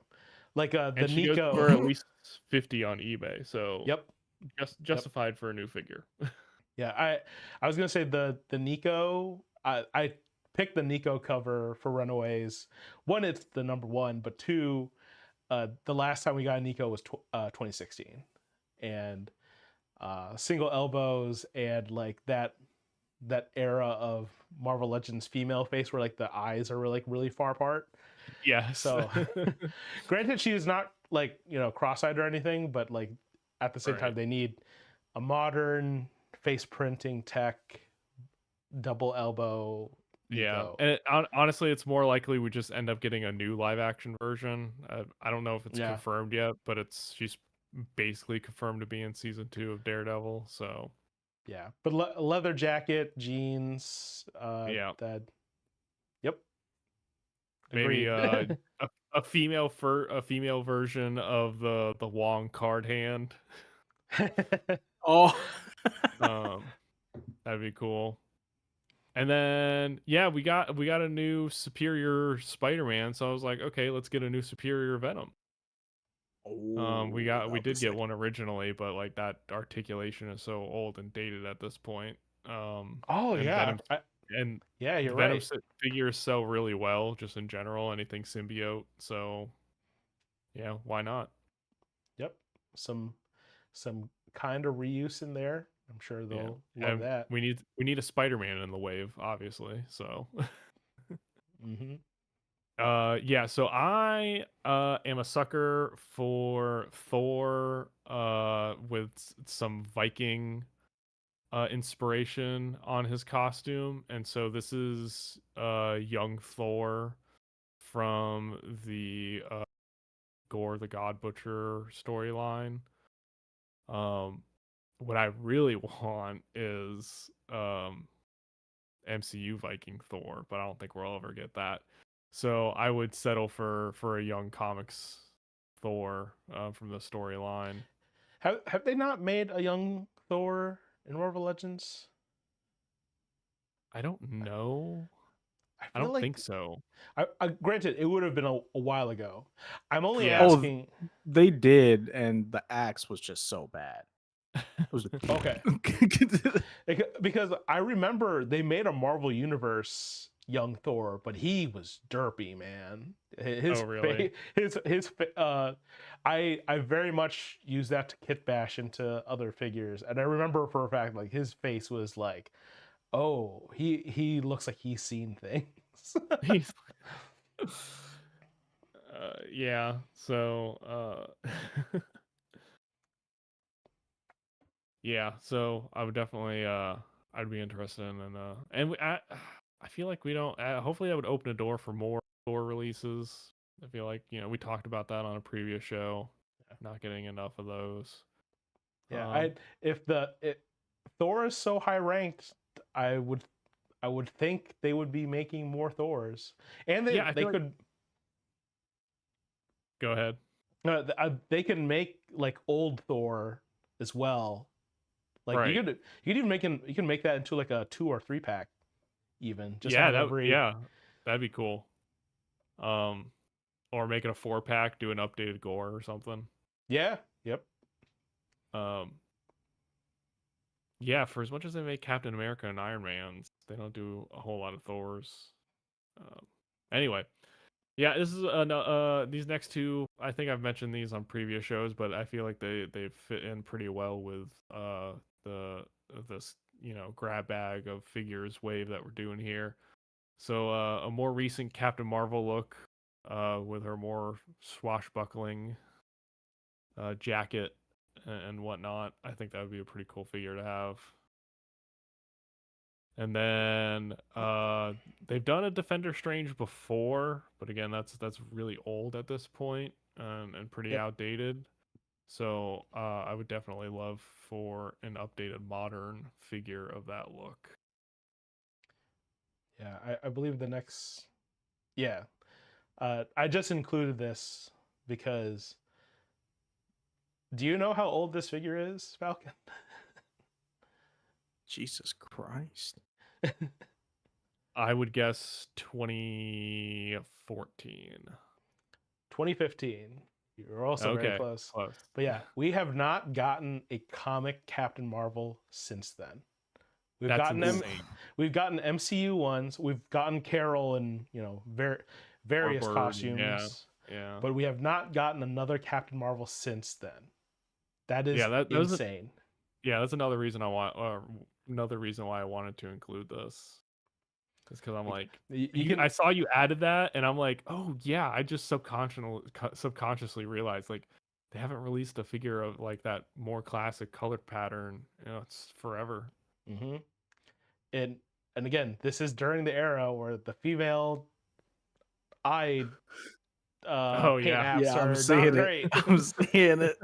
Like the And she goes Nico. for at least 50 on eBay, so Yep. just justified for a new figure. Yeah, I was gonna say the Nico. I picked the Nico cover for Runaways. One, it's the number one, but two, the last time we got a Nico was 2016, and single elbows and like that era of Marvel Legends female face where like the eyes are really far apart. Yes. So, granted, she is not like cross-eyed or anything, but like at the same time Right. they need a modern face printing tech double elbow Yeah, Nico. and honestly, it's more likely we just end up getting a new live action version. I don't know if it's Yeah, confirmed yet, but she's basically confirmed to be in season 2 of Daredevil. So yeah, but leather jacket, jeans. yeah, That. Yep. maybe Agreed. a female version of the Wong card hand. Oh, Um, that'd be cool. And then yeah, we got a new Superior Spider-Man. So I was like, okay, let's get a new Superior Venom. We that'll be did get sick. one originally, but like that articulation is so old and dated at this point. Oh And yeah, and yeah, the you're Venom right. figures sell really well, just in general, anything symbiote. So yeah, why not? Yep, some some kind of reuse in there. I'm sure Yeah, they'll love and that. we need a Spider-Man in the wave, obviously. So Mm-hmm. yeah, so I am a sucker for Thor with some Viking inspiration on his costume, and so this is young Thor from the Gore the God Butcher storyline. What I really want is MCU Viking Thor, but I don't think we'll ever get that. So I would settle for a young comics Thor from the storyline. Have they not made a young Thor in Marvel Legends? I don't know. I I feel don't like think so. granted it would have been a while ago. I'm only Yeah. Oh, asking. they did, and the axe was just so bad. It was Okay, because I remember they made a Marvel Universe young Thor, but he was derpy, man. Oh, really? I very much use that to kit bash into other figures, and I remember for a fact like his face was like, oh, he looks like he's seen things. He's yeah. So yeah. So I would definitely I'd be interested in and I feel like we don't. Hopefully, that would open a door for more Thor releases. I feel like we talked about that on a previous show. Not getting enough of those. Yeah, Um, if Thor is so high ranked, I would I would think they would be making more Thors, and Yeah, I they feel like... could Go ahead. they can make like old Thor as well. Like Right. you could even you can make that into like a 2 or 3 pack, even just Yeah, have every that'd be cool. Or make it a 4-pack, do an updated gore or something. yeah, yep. Yeah, for as much as they make Captain America and Iron Man's, they don't do a whole lot of Thors. Anyway, yeah, this is these next two. I think I've mentioned these on previous shows, but I feel like they fit in pretty well with this grab bag of figures wave that we're doing here. So a more recent Captain Marvel look, with her more swashbuckling jacket and whatnot. I think that would be a pretty cool figure to have. And then they've done a Defender Strange before, but again, that's really old at this point, and pretty Yep. outdated. So I would definitely love for an updated modern figure of that look. Yeah, I believe the next. Yeah, I just included this because. Do you know how old this figure is, Falcon? Jesus Christ. I would guess 2014. 2015. You're also very Okay, close. close. But yeah, we have not gotten a comic Captain Marvel since then. We've That's gotten insane. We've gotten MCU ones. We've gotten Carol in various Warbird, costumes. Yeah. But we have not gotten another Captain Marvel since then. That is that was insane. that's another reason another reason why I wanted to include this. It's because I'm like, I saw you added that, and I'm like, oh yeah, I just subconsciously realized like they haven't released a figure of like that more classic colored pattern. It's forever. Mm-hmm. And again, this is during the era where the female eye Oh paint yeah, apps I'm are seeing not it. great. I'm seeing it.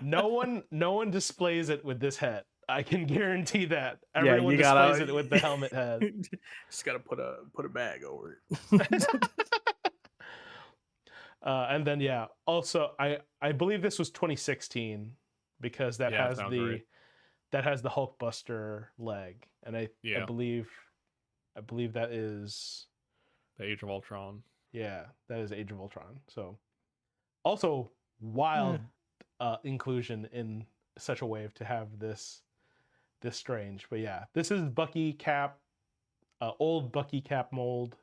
No one displays it with this head. I can guarantee that. Yeah, Everyone you displays gotta- it with the helmet head. Just gotta put a bag over it. And then yeah, also I believe this was 2016 because that Yeah, has sounds the right. that has the Hulkbuster leg, and I Yeah. believe that is The Age of Ultron. yeah, that is Age of Ultron. So also wild inclusion in such a wave to have this Strange. But yeah, this is Bucky Cap, old Bucky Cap mold.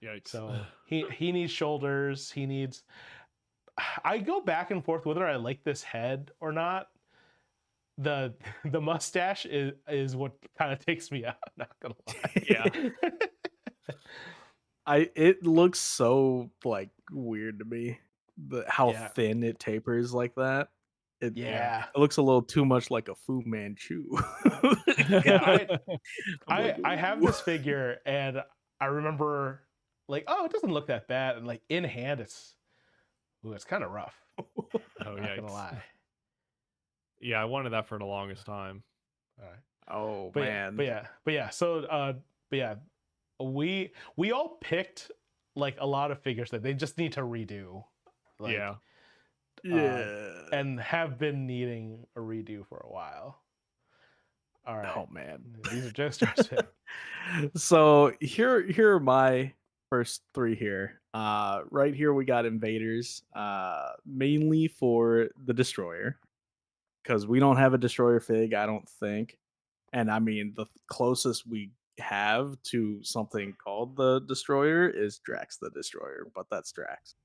Yikes. So he needs shoulders. He needs. I go back and forth whether I like this head or not. The mustache is what kind of takes me out. Not gonna lie. Yeah. It looks so like weird to me. How Yeah. thin it tapers like that. It looks a little too much like a Fu Manchu. Yeah, I'm like, I have "Ooh." this figure and I remember like, oh, it doesn't look that bad, and like in hand it's kind of rough. Oh, Not gonna yikes. lie. Yeah, I wanted that for the longest time. All right. Oh But man. yeah. So we all picked like a lot of figures that they just need to redo. Like, Yeah. and have been needing a redo for a while. All right. Oh man. These are just our pick. So here are my first three here. Right here we got Invaders, mainly for the Destroyer, because we don't have a Destroyer fig, I don't think. And I mean, the closest we have to something called the Destroyer is Drax the Destroyer, but that's Drax.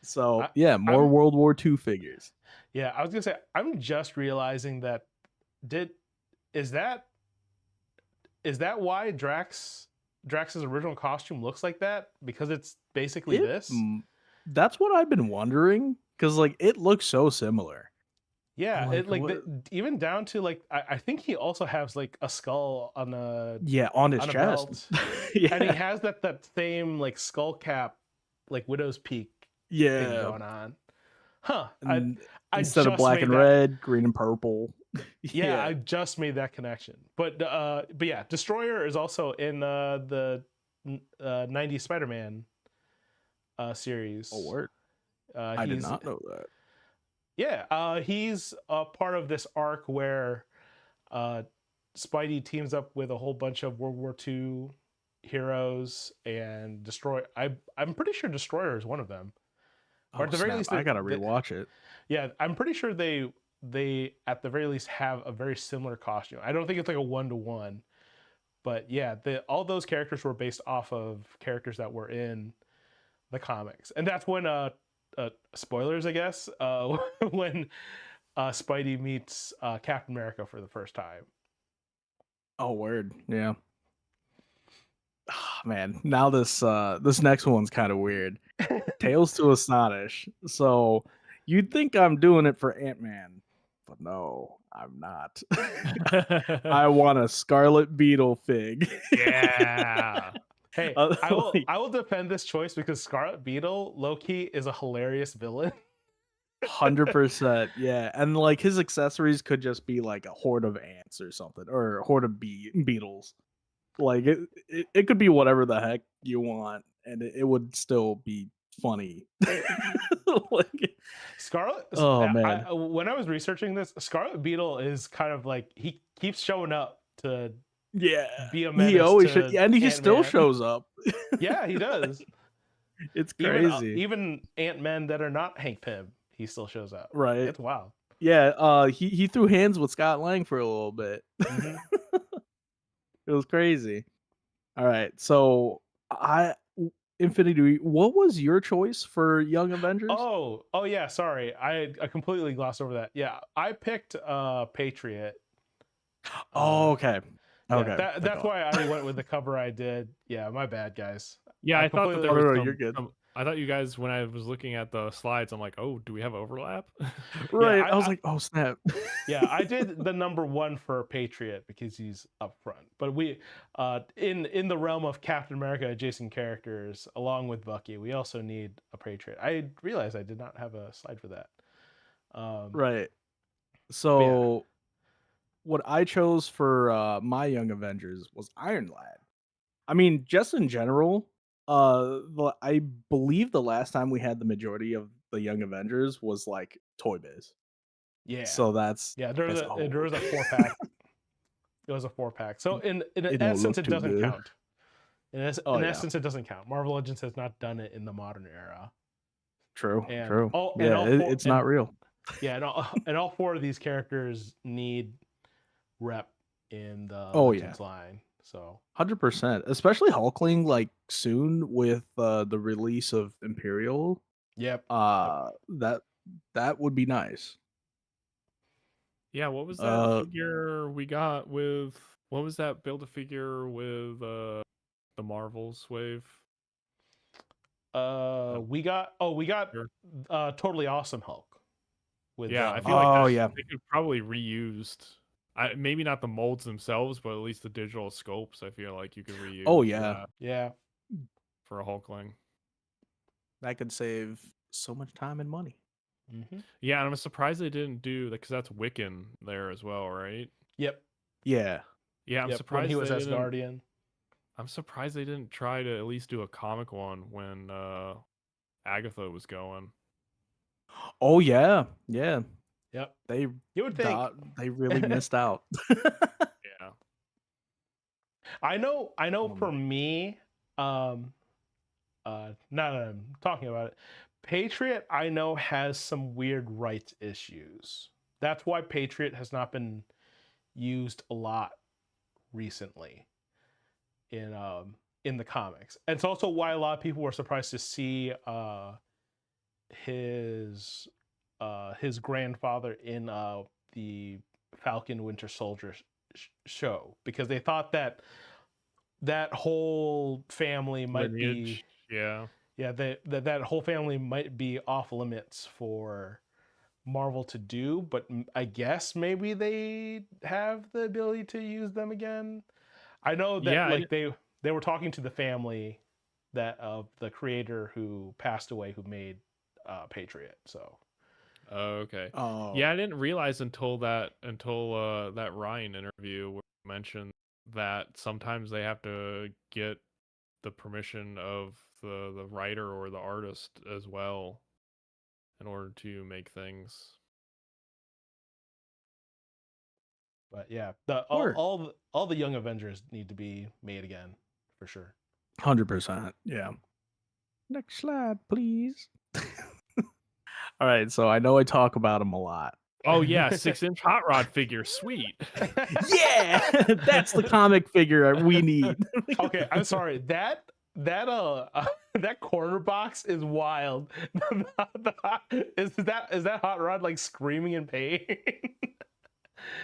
So yeah, more World War II figures. Yeah, I was gonna say I'm just realizing that is that why Drax's original costume looks like that? Because it's basically this? That's what I've been wondering, because like it looks so similar. Yeah, even down to like I think he also has like a skull on on his chest. Yeah. And he has that same like skull cap, like Widow's Peak thing going on. Huh. Instead of black and red, green and purple. Yeah, I just made that connection. But yeah, Destroyer is also in the 90s Spider-Man series. Oh, word. I did He's not know that. yeah, he's a part of this arc where Spidey teams up with a whole bunch of World War II heroes and destroy. I'm pretty sure Destroyer is one of them. Or Oh, at the very snap. least, I gotta rewatch it. yeah, I'm pretty sure they at the very least have a very similar costume. I don't think it's like a 1-to-1, but yeah, all those characters were based off of characters that were in the comics, and that's when spoilers, I guess, when Spidey meets Captain America for the first time. Oh, word. Yeah. Ah, man, now this next one's kind of weird. Tales to Astonish. So you'd think I'm doing it for Ant-Man, but no, I'm not. I want a Scarlet Beetle fig. Yeah. Hey, Like, I will defend this choice because Scarlet Beetle, low-key, is a hilarious villain. 100%, yeah. And like his accessories could just be like a horde of ants or something, or a horde of beetles. Like it could be whatever the heck you want, and it would still be funny. Like, Scarlet, oh man, when I was researching this, Scarlet Beetle is kind of like he keeps showing up to yeah. be a He menace always to should, and he still Ant-Man. shows up. Yeah, he does. It's Even crazy, even Ant-Men that are not Hank Pym, he still shows up. right? It's wild. Yeah, he threw hands with Scott Lang for a little bit. Mhm. It was crazy. All right, so Infinity, what was your choice for Young Avengers? Oh yeah, sorry. I completely glossed over that. Yeah, I picked Patriot. Oh, okay. Yeah, Okay. that's Thank God. why I went with the cover I did. Yeah, my bad, guys. Yeah, I thought that there Oh, was no, some, you're good. I thought you guys, when I was looking at the slides, I'm like, oh, do we have overlap? Right. Yeah, I was like, oh snap. yeah, I did the number 1 for Patriot because he's up front. But we, in the realm of Captain America adjacent characters, along with Bucky, we also need a Patriot. I realized I did not have a slide for that. Right. But yeah. So what I chose for my Young Avengers was Iron Lad. I mean, just in general, I believe the last time we had the majority of the Young Avengers was like Toy Biz. Yeah. So that's there was a 4-pack. It was a 4-pack. So in it don't essence, look it too doesn't good. count. Oh, In yeah. essence, it doesn't count. Marvel Legends has not done it in the modern era. True. And True. and Yeah, all four, it's not real. Yeah, and all 4 of these characters need rep in the Oh, Legends line. So 100%. Especially Hulkling, like soon with the release of Imperial. yep. That would be nice. Yeah, what was that figure we got with, what was that Build-A-Figure with the Marvels wave? We got Totally Awesome Hulk. With Yeah, I feel like Oh, that, yeah. they could probably reused. Maybe not the molds themselves, but at least the digital scopes. I feel like you could reuse. Oh, for yeah. that, yeah. for a Hulkling. That could save so much time and money. Mm-hmm. Yeah, and I'm surprised they didn't do that because that's Wiccan there as well, right? Yep. Yeah. Yeah, I'm Yep. surprised When he was they didn't. Asgardian. I'm surprised they didn't try to at least do a comic one when Agatha was going. Oh yeah. Yeah. Yep. They You would think. they really missed out. Yeah. I know for me, now that I'm talking about it, Patriot I know has some weird rights issues. That's why Patriot has not been used a lot recently in the comics. And it's also why a lot of people were surprised to see his grandfather in the Falcon Winter Soldier show, because they thought that whole family might Lineage. that whole family might be off limits for Marvel to do, but I guess maybe they have the ability to use them again. I know that they were talking to the family that of the creator who passed away, who made Patriot. So Oh, okay. Oh, Yeah, I didn't realize until that Ryan interview where you mentioned that sometimes they have to get the permission of the writer or the artist as well in order to make things. But yeah, the word. all the Young Avengers need to be made again for sure. 100%. Yeah. Next slide, please. All right, so I know I talk about him a lot. Oh yeah, 6-inch hot rod figure, sweet. Yeah, that's the comic figure we need. Okay, I'm sorry. That corner box is wild. Is that Hot Rod like screaming in pain?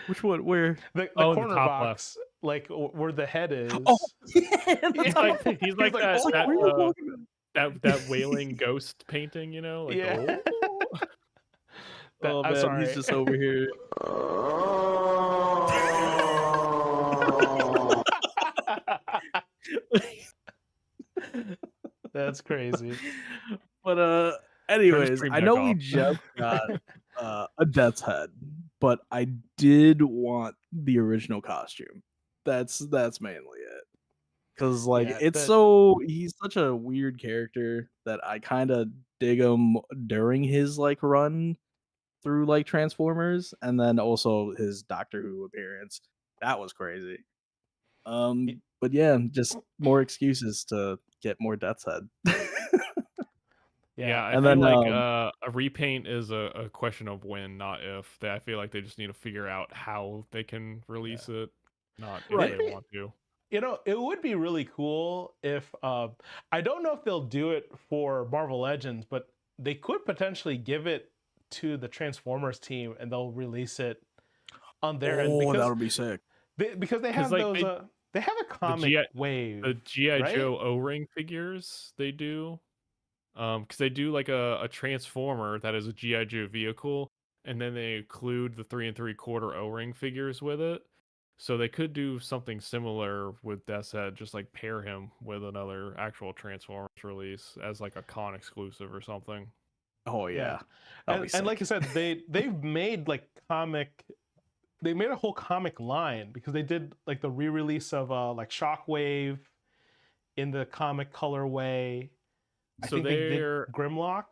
Which one? Where? The Oh, in the corner top left. box, like where the head is. Oh, yeah. The He's top. like he's like like, that "Oh, that What are you talking about? that wailing ghost painting, you know, like Yeah. oh. Oh I'm man, he's sorry. just over here. That's crazy. But Try to anyways, stream I deck know we off. just got a Death's Head, but I did want the original costume. That's mainly it. Cause like Yeah, he's such a weird character that I kind of dig him during his like run through like Transformers, and then also his Doctor Who appearance. That was crazy. But yeah, just more excuses to get more Death's Head. Yeah, yeah. I And feel then like a repaint is a question of when, not if. I feel like they just need to figure out how they can release it, not if Right. they want to. You know, it would be really cool if I don't know if they'll do it for Marvel Legends, but they could potentially give it to the Transformers team and they'll release it on their end Oh, that would be sick. because they 'Cause have like those they have a the comic GI wave, the GI right? Joe O-ring figures they do. Because they do like a transformer that is a GI Joe vehicle, and then they include the 3 3/4 O-ring figures with it. So they could do something similar with Death's Head, just like pair him with another actual Transformers release as like a con exclusive or something. Oh Yeah. yeah, that would be And like I sick. said, they've made like they made a whole comic line because they did like the re-release of like Shockwave in the comic colorway. I So think they did Grimlock.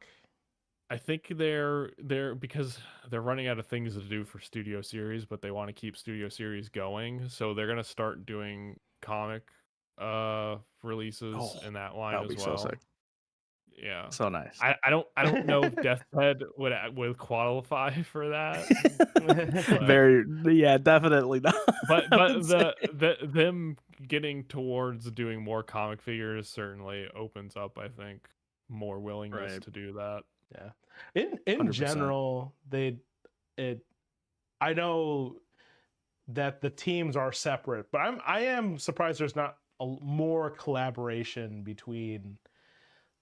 I think they're because they're running out of things to do for Studio Series, but they want to keep Studio Series going, so they're gonna start doing comic releases Oh, in that that line would as be so well. sick. Yeah. So nice. I don't know if Death's Head would qualify for that. But Very, yeah, definitely not. but I but would say. them getting towards doing more comic figures certainly opens up, I think, more willingness Right. to do that. Yeah. In 100%. general, it I know that the teams are separate, but I am surprised there's not more collaboration between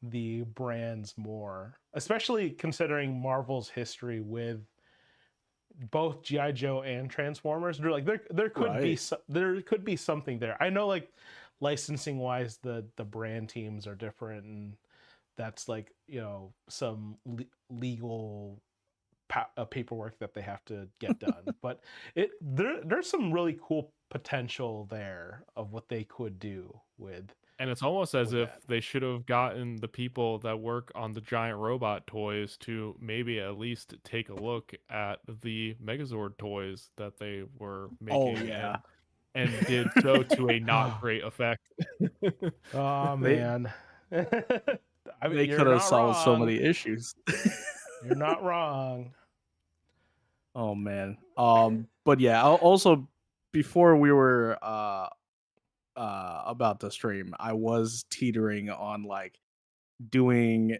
the brands more, especially considering Marvel's history with both GI Joe and Transformers. They're like there could be Right. there could be something there. I know like licensing wise the brand teams are different and that's like, you know, some legal paperwork that they have to get done. But there's some really cool potential there of what they could do with And it's almost as if that. they should have gotten the people that work on the giant robot toys to maybe at least take a look at the Megazord toys that they were Oh making yeah. and did so to a not great effect. Oh They man. I mean, they you're could have not solved so wrong. many issues. You're not wrong. Oh man. But yeah, also before we were about to stream, I was teetering on like doing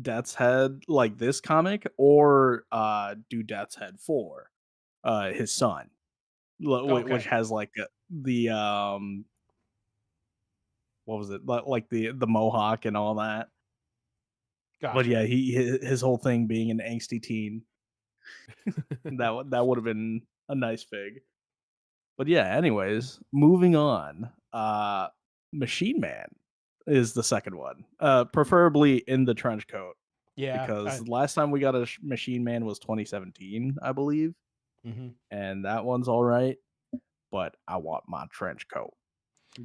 Death's Head like this comic or do Death's Head for his son, which Okay, has like the what was it, like the mohawk and all that. But gotcha. yeah, his whole thing being an angsty teen, that would have been a nice fig. But yeah, anyways, moving on. Machine Man is the second one. Preferably in the trench coat. Yeah. because last time we got a Machine Man was 2017, I believe, Mhm. and that one's all right. But I want my trench coat.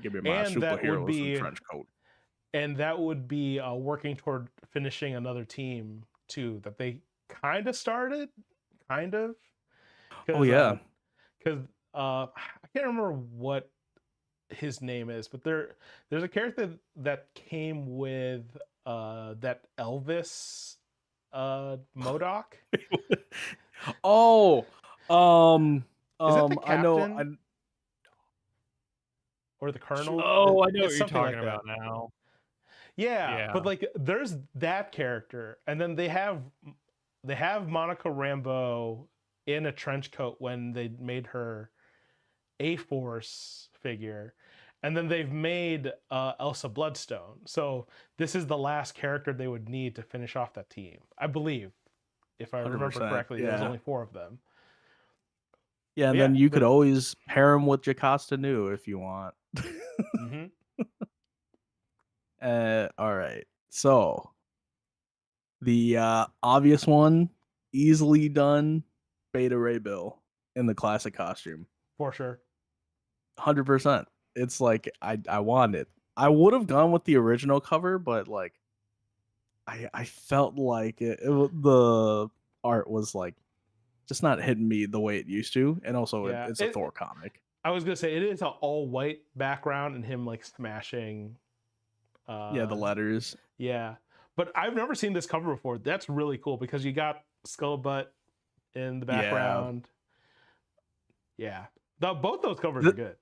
Give me my And that would superheroes and be trench coat. working toward finishing another team too that they kind of started, kind of, Oh because yeah, I can't remember what his name is, but there's a character that came with that Elvis Modoc. oh, Is it the I know. captain or the colonel? Oh, I know what It's you're something talking like that. about now. Yeah, Yeah. but like there's that character, and then they have Monica Rambeau in a trench coat when they made her A-Force figure, and then they've made Elsa Bloodstone. So this is the last character they would need to finish off that team, I believe, if I remember 100%. correctly. There's Yeah, only 4 of them. yeah, But and yeah, then you could always pair him with Jocasta Nu if you want. mhm. All right. So the obvious one, easily done, Beta Ray Bill in the classic costume. For sure. 100%. It's like I want it. I would have gone with the original cover, but like I felt like the art was like just not hitting me the way it used to, and also Yeah, it's a Thor comic. I was gonna say it is an all white background and him like smashing. Yeah, the letters. Yeah, but I've never seen this cover before. That's really cool because you got Scuttlebutt in the Yeah, background. Yeah, both those covers are th-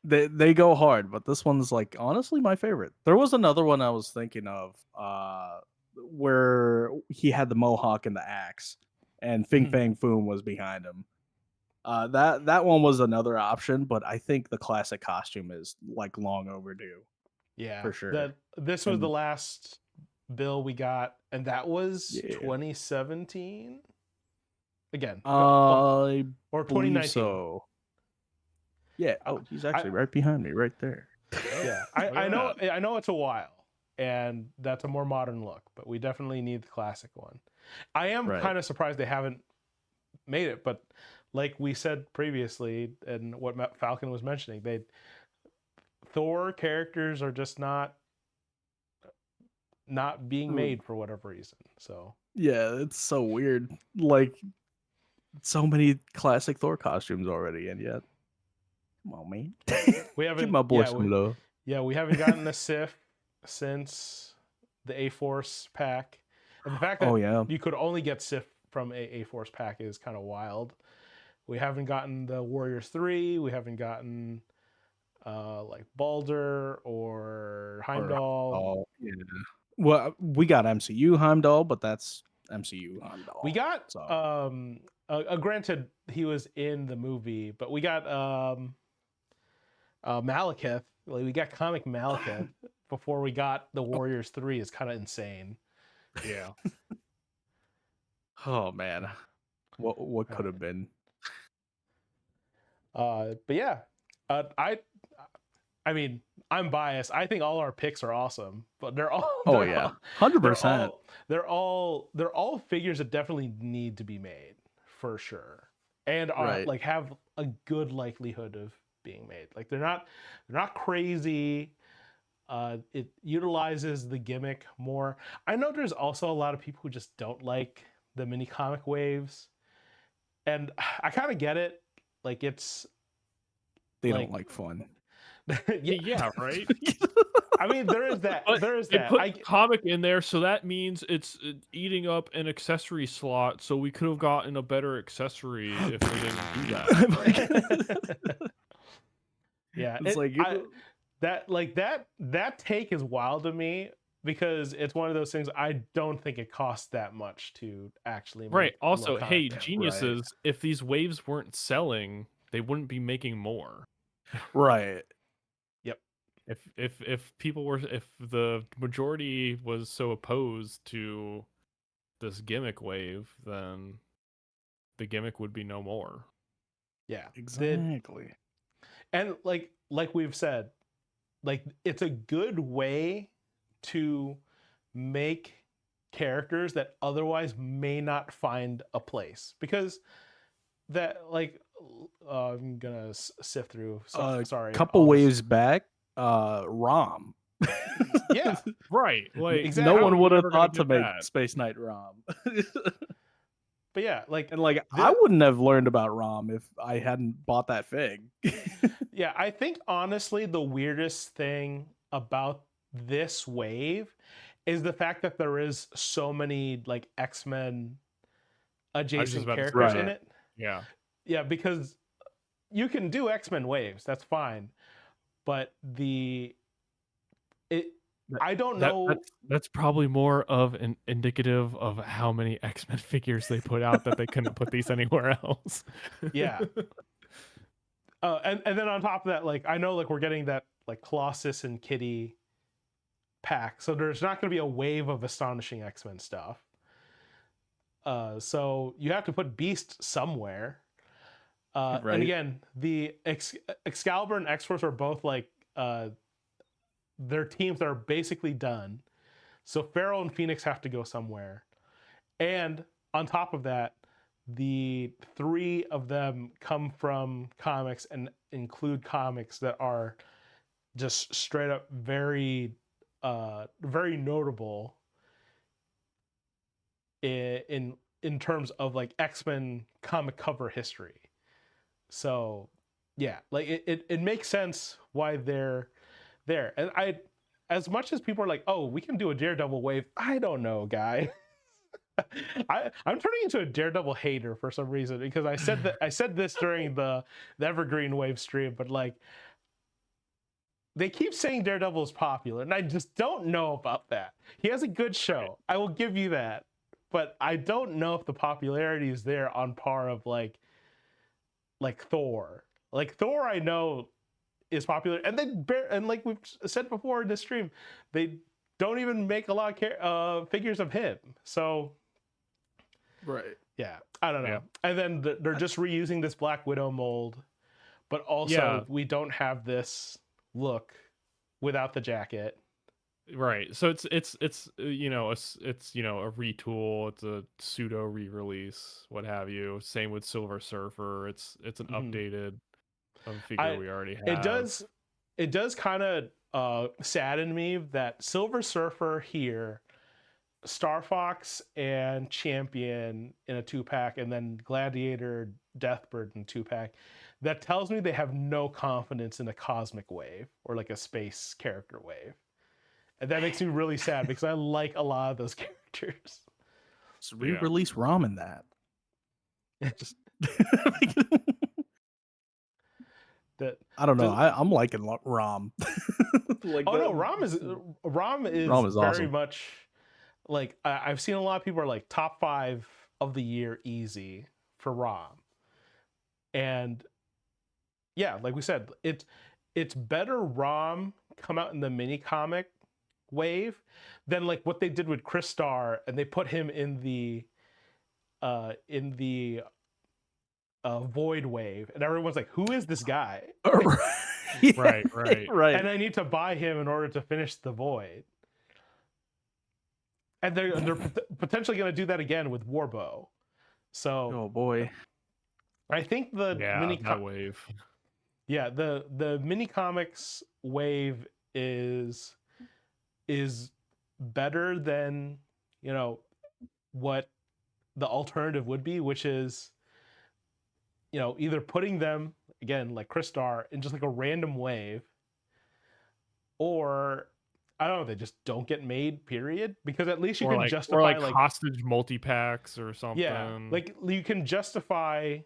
good. they go hard, but this one's like honestly my favorite. There was another one I was thinking of, where he had the mohawk and the axe, and Fing Mhm. Fang Foom was behind him. That one was another option, but I think the classic costume is like long overdue Yeah, for sure. this was the And last bill we got, and that was yeah, 2017 again, I or believe 2019. so. Yeah. I, Oh, he's I actually right behind me, right there. yeah, Look at that. I know it's a while, and that's a more modern look, but we definitely need the classic one. I am Right. kind of surprised they haven't made it, but like we said previously, and what Falcon was mentioning, Thor characters are just not being made for whatever reason. So Yeah, it's so weird. Like so many classic Thor costumes already, and yet, come on, man. we Give haven't, my boy some love. we haven't gotten a Sif since the A-Force pack, and the fact Oh that yeah, you could only get Sif from A-Force pack is kind of wild. We haven't gotten the Warriors 3. We haven't gotten like Balder or or Heimdall. Heimdall. Yeah. Well, we got MCU Heimdall, but that's MCU Heimdall. We got So granted he was in the movie, but we got Malekith. Like we got comic Malekith before we got the Warriors 3 is kind of insane. Yeah. oh man, what could have been? But yeah, I mean, I'm biased. I think all our picks are awesome, but they're all Oh yeah, 100%. they're all figures that definitely need to be made for sure, and are Right. like have a good likelihood of being made. Like they're not crazy. It utilizes the gimmick more. I know there's also a lot of people who just don't like the mini comic waves, and I kind of get it. Like it's They like don't like fun. Yeah, right. I mean, there is that. But There is they that. put comic in there, so that means it's eating up an accessory slot. So we could have gotten a better accessory if they didn't do that. Yeah, It's like that take is wild to me because it's one of those things. I don't think it costs that much to actually Right. make a Also, little hey, comic. geniuses, if these waves weren't selling, they wouldn't be making more. right. Yep. If the majority was so opposed to this gimmick wave, then the gimmick would be no more. Yeah. Exactly. And like we've said, like it's a good way to make characters that otherwise may not find a place, because that like I'm gonna sift through. Sorry. Couple all this- waves back, Rom. Yeah, Right. Like Exactly. No how one are you would have ever gonna thought to get make that? Space Knight Rom. but yeah, like And like I wouldn't have learned about Rom if I hadn't bought that fig. yeah, I think honestly the weirdest thing about this wave is the fact that there is so many like X-Men adjacent about to say characters that. in it. Yeah. Yeah, because you can do X-Men waves, that's fine. But I don't know. That's probably more of an indicative of how many X-Men figures they put out that they couldn't put these anywhere else. Yeah. And then on top of that, like I know like we're getting that like Colossus and Kitty pack, so there's not going to be a wave of astonishing X-Men stuff. So you have to put Beast somewhere. Right. And again, the Excalibur and X-Force are both like their teams are basically done. So Pharaoh and Phoenix have to go somewhere. And on top of that, the 3 of them come from comics and include comics that are just straight up very notable in terms of like X-Men comic cover history. So yeah, like it makes sense why they're there. And as much as people are like, oh, we can do a Daredevil wave, I don't know, guy. I'm turning into a Daredevil hater for some reason, because I said this during the Evergreen wave stream, but like they keep saying Daredevil is popular, and I just don't know about that. He has a good show, I will give you that, but I don't know if the popularity is there on par of like Thor. Like Thor, I know is popular, and and like we've said before in this stream, they don't even make a lot of figures of him. So Right. yeah, I don't know. Yeah. And then they're just reusing this Black Widow mold, but also we don't have this look without the jacket. Right. So it's you know a retool. It's a pseudo re-release, what have you. Same with Silver Surfer. It's an updated figure we already have. It does kind of sadden me that Silver Surfer here, Star Fox and Champion in a 2-pack, and then Gladiator, Deathbird in 2-pack. That tells me they have no confidence in a cosmic wave or like a space character wave. And that makes me really sad, because I like a lot of those characters. So re-release Rom in that. Just that I don't know. does- I'm liking Rom. Like no, Rom is very awesome. much like I've seen a lot of people are like top 5 of the year easy for Rom. And yeah, like we said, it's better Rom come out in the mini comic wave than like what they did with Chris Starr, and they put him in the Void wave, and everyone's like, who is this guy? Right. And I need to buy him in order to finish the Void. And they're potentially going to do that again with Warbow. So Oh boy. I think the wave. Yeah, the mini comics wave is better than, you know, what the alternative would be, which is, you know, either putting them again like Chris Starr in just like a random wave, or I don't know, they just don't get made, period, because at least you can justify like hostage multi-packs or something. Yeah, like you can justify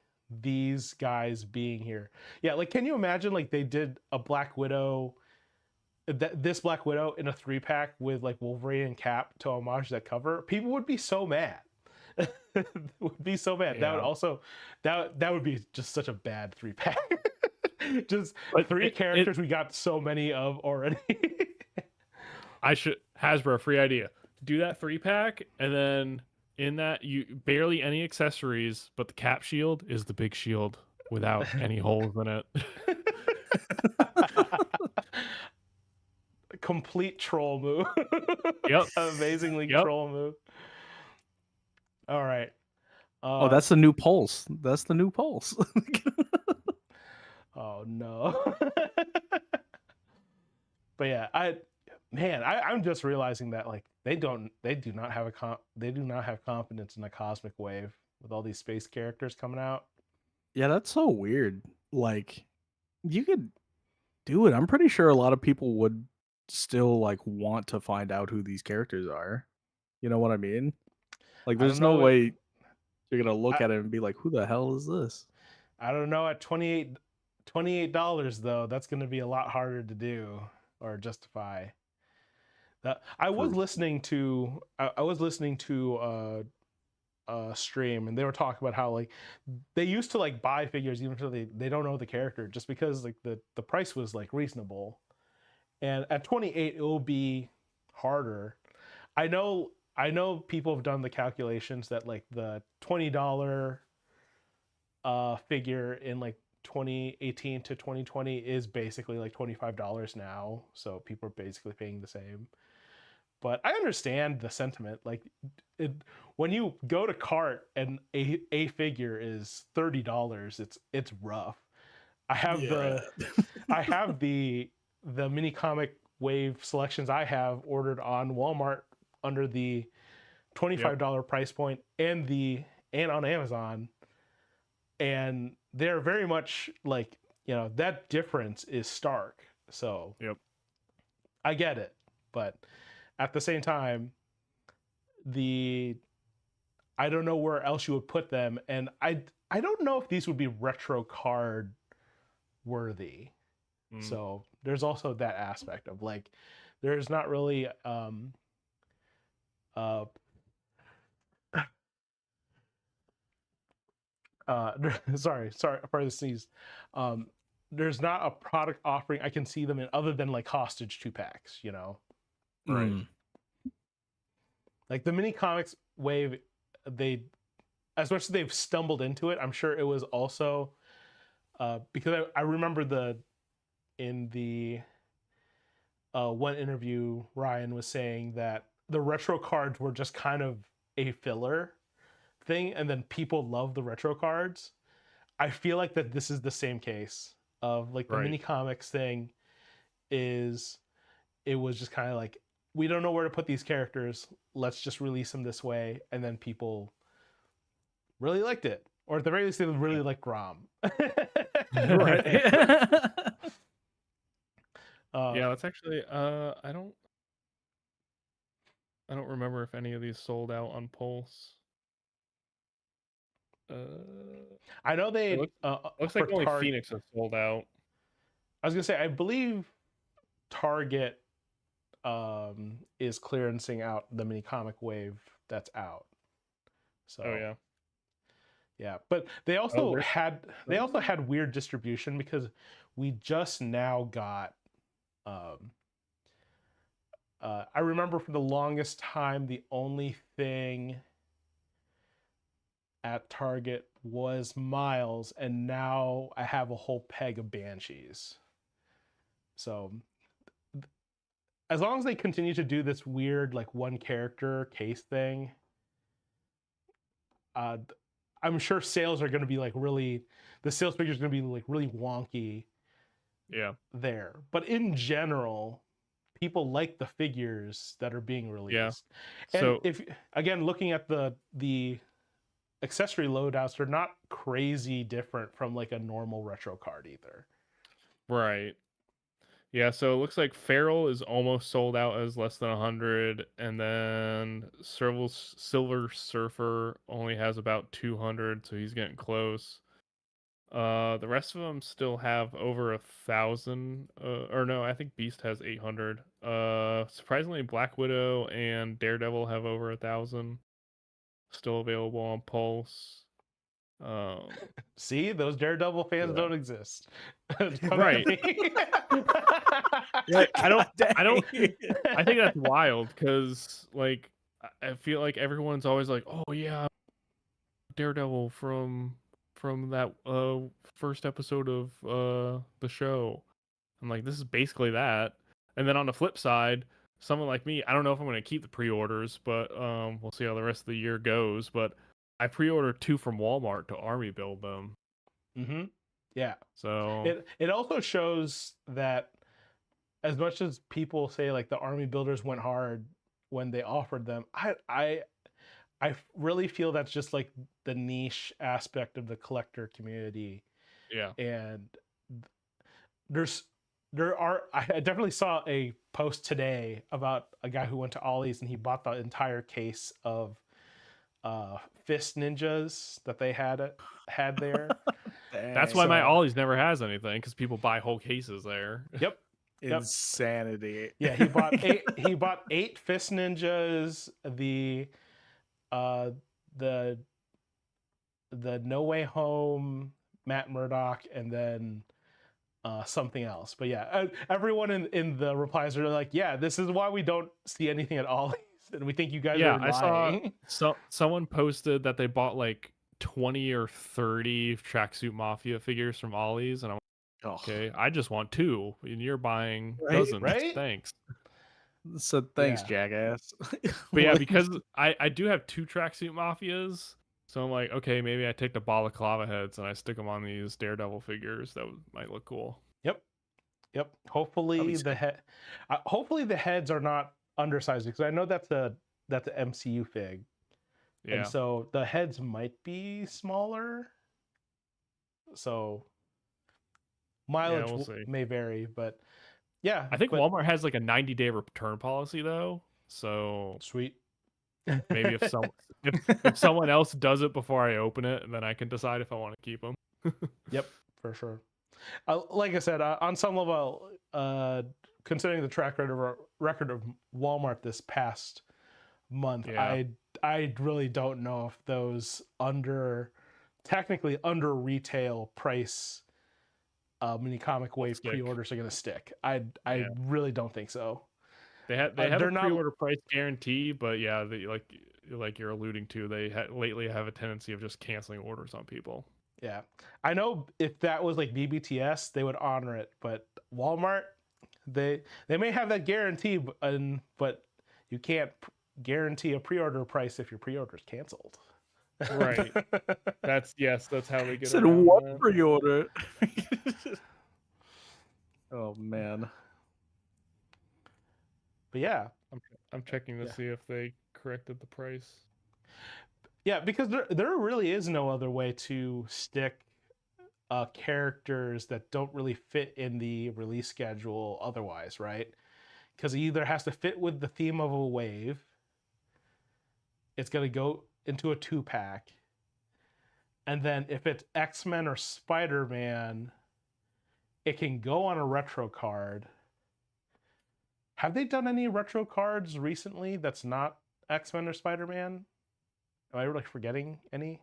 these guys being here. Yeah, like can you imagine like they did a Black Widow, this Black Widow in a 3-pack with like Wolverine and Cap to homage that cover? People would be so mad. Would be so mad. Yeah. That would also that would be just such a bad 3-pack. Just But 3 characters we got so many of already. Hasbro, free idea. Do that 3-pack, and then in that you barely any accessories, but the Cap shield is the big shield without any holes in it. Complete troll move. Yep. Amazingly Yep. troll move. All right. Oh, that's the new Pulse. That's the new Pulse. Oh no. But yeah, I'm just realizing that like they do not have they do not have confidence in a cosmic wave with all these space characters coming out. Yeah, that's so weird. Like, you could do it. I'm pretty sure a lot of people would still like want to find out who these characters are. You know what I mean? Like, I don't there's no know. way you're gonna look I, at it and be like, "Who the hell is this?" I don't know at $28 though, that's going to be a lot harder to do or justify. That I was True. listening to I was listening to stream and they were talking about how like they used to like buy figures even if they don't know the character just because like the price was like reasonable, and at 28 it will be harder. I know people have done the calculations that like the $20 figure in like 2018 to 2020 is basically like $25 now, so people are basically paying the same. But I understand the sentiment. Like, it, when you go to cart and a figure is $30, it's rough. I have Yeah. the mini comic wave selections I have ordered on Walmart under the Yep. $25 price point and on Amazon, and they're very much like, that difference is stark. So Yep. I get it, but at the same time, the I don't know where else you would put them, and I don't know if these would be retro card worthy. Mm. So there's also that aspect of like there's not really uh sorry for the sneeze. um there's not a product offering I can see them in other than like hostage 2 packs, Right. Mm. like the mini comics wave. They, as much as they've stumbled into it, I'm sure it was also because I remember in the one interview Ryan was saying that the retro cards were just kind of a filler thing, and then people love the retro cards. I feel like that this is the same case of like the Right. mini comics thing is it was just kind of like, we don't know where to put these characters, let's just release them this way, and then people really liked it, or at the very least they really liked Grom. Right. Yeah, that's actually I don't remember if any of these sold out on Pulse. I know It they looks for like only Target. Phoenix has sold out. I was gonna say I believe Target is clearancing out the mini comic wave that's out. So Oh yeah. yeah, but they Oh, also there's had weird distribution because we just now got um I remember for the longest time the only thing at Target was Miles, and now I have a whole peg of Banshees. So as long as they continue to do this weird like one character case thing, uh, I'm sure sales are going to be like really, the sales figure is going to be like really wonky yeah. there. But in general, people like the figures that are being released. And So if again looking at the accessory loadouts, they're not crazy different from like a normal retro card either. right. Yeah, so it looks like Feral is almost sold out as less than 100, and then Silver Surfer only has about 200, so he's getting close. The rest of them still have over 1,000. Or no, I think Beast has 800. Surprisingly, Black Widow and Daredevil have over 1,000. Still available on Pulse. See, those Daredevil fans Yeah. don't exist. Come at Right. me. I don't. Dang. I think that's wild because, like, I feel like everyone's always like, "Oh yeah, Daredevil from that first episode of the show." I'm like, this is basically that. And then on the flip side, someone like me, I don't know if I'm going to keep the pre-orders, but we'll see how the rest of the year goes. But I pre-ordered 2 from Walmart to army build them. Mm-hmm. Yeah. So It also shows that as much as people say like the army builders went hard when they offered them, I really feel that's just like the niche aspect of the collector community. yeah, And there's there are I definitely saw a post today about a guy who went to Ollie's and he bought the entire case of fist ninjas that they had there. that's Dang. why my So Ollie's never has anything because people buy whole cases there. yep. Yep. Insanity. Yeah, he bought eight fist ninjas, uh the No Way Home, Matt Murdock, and then something else. But yeah, everyone in the replies are like, yeah, this is why we don't see anything at Ollie's, and we think you guys Yeah, are I saw lying. someone posted that they bought like 20 or 30 Tracksuit Mafia figures from Ollie's, and I'm Oh, like, okay, I just want 2, and you're buying Right, dozens. right? Thanks. so thanks, Yeah. jackass. But yeah, Like, because I do have 2 Tracksuit Mafias, so I'm like, okay, maybe I take the balaclava heads and I stick them on these Daredevil figures. That might look cool. Yep. Yep. That'd Hopefully be the sick. head. Hopefully the heads are not undersized because I know that's a MCU fig, and Yeah, so the heads might be smaller. So yeah, mileage we'll see. may vary, but yeah. I think But Walmart has like a 90-day return policy though, so sweet. maybe if someone else does it before I open it, then I can decide if I want to keep them. Yep, for sure. Like I said, on some level, considering the track record of Walmart this past month, Yeah. I really don't know if those technically under retail price mini comic Will wave stick. pre-orders are gonna stick. I Yeah. really don't think so. They have a They're not. pre-order price guarantee, but yeah, they like you're alluding to, they lately have a tendency of just canceling orders on people. Yeah, I know if that was like BBTS, they would honor it, but Walmart, they may have that guarantee, but you can't guarantee a pre-order price if your pre-order is canceled. Right. That's how they get Said around what that. pre-order? Oh man. But yeah, I'm checking to Yeah. see if they corrected the price. yeah, because there really is no other way to stick characters that don't really fit in the release schedule otherwise, right? Because it either has to fit with the theme of a wave, it's going to go into a 2-pack, and then if it's X-Men or Spider-Man, it can go on a retro card. Have they done any retro cards recently that's not X-Men or Spider-Man? Am I really forgetting any?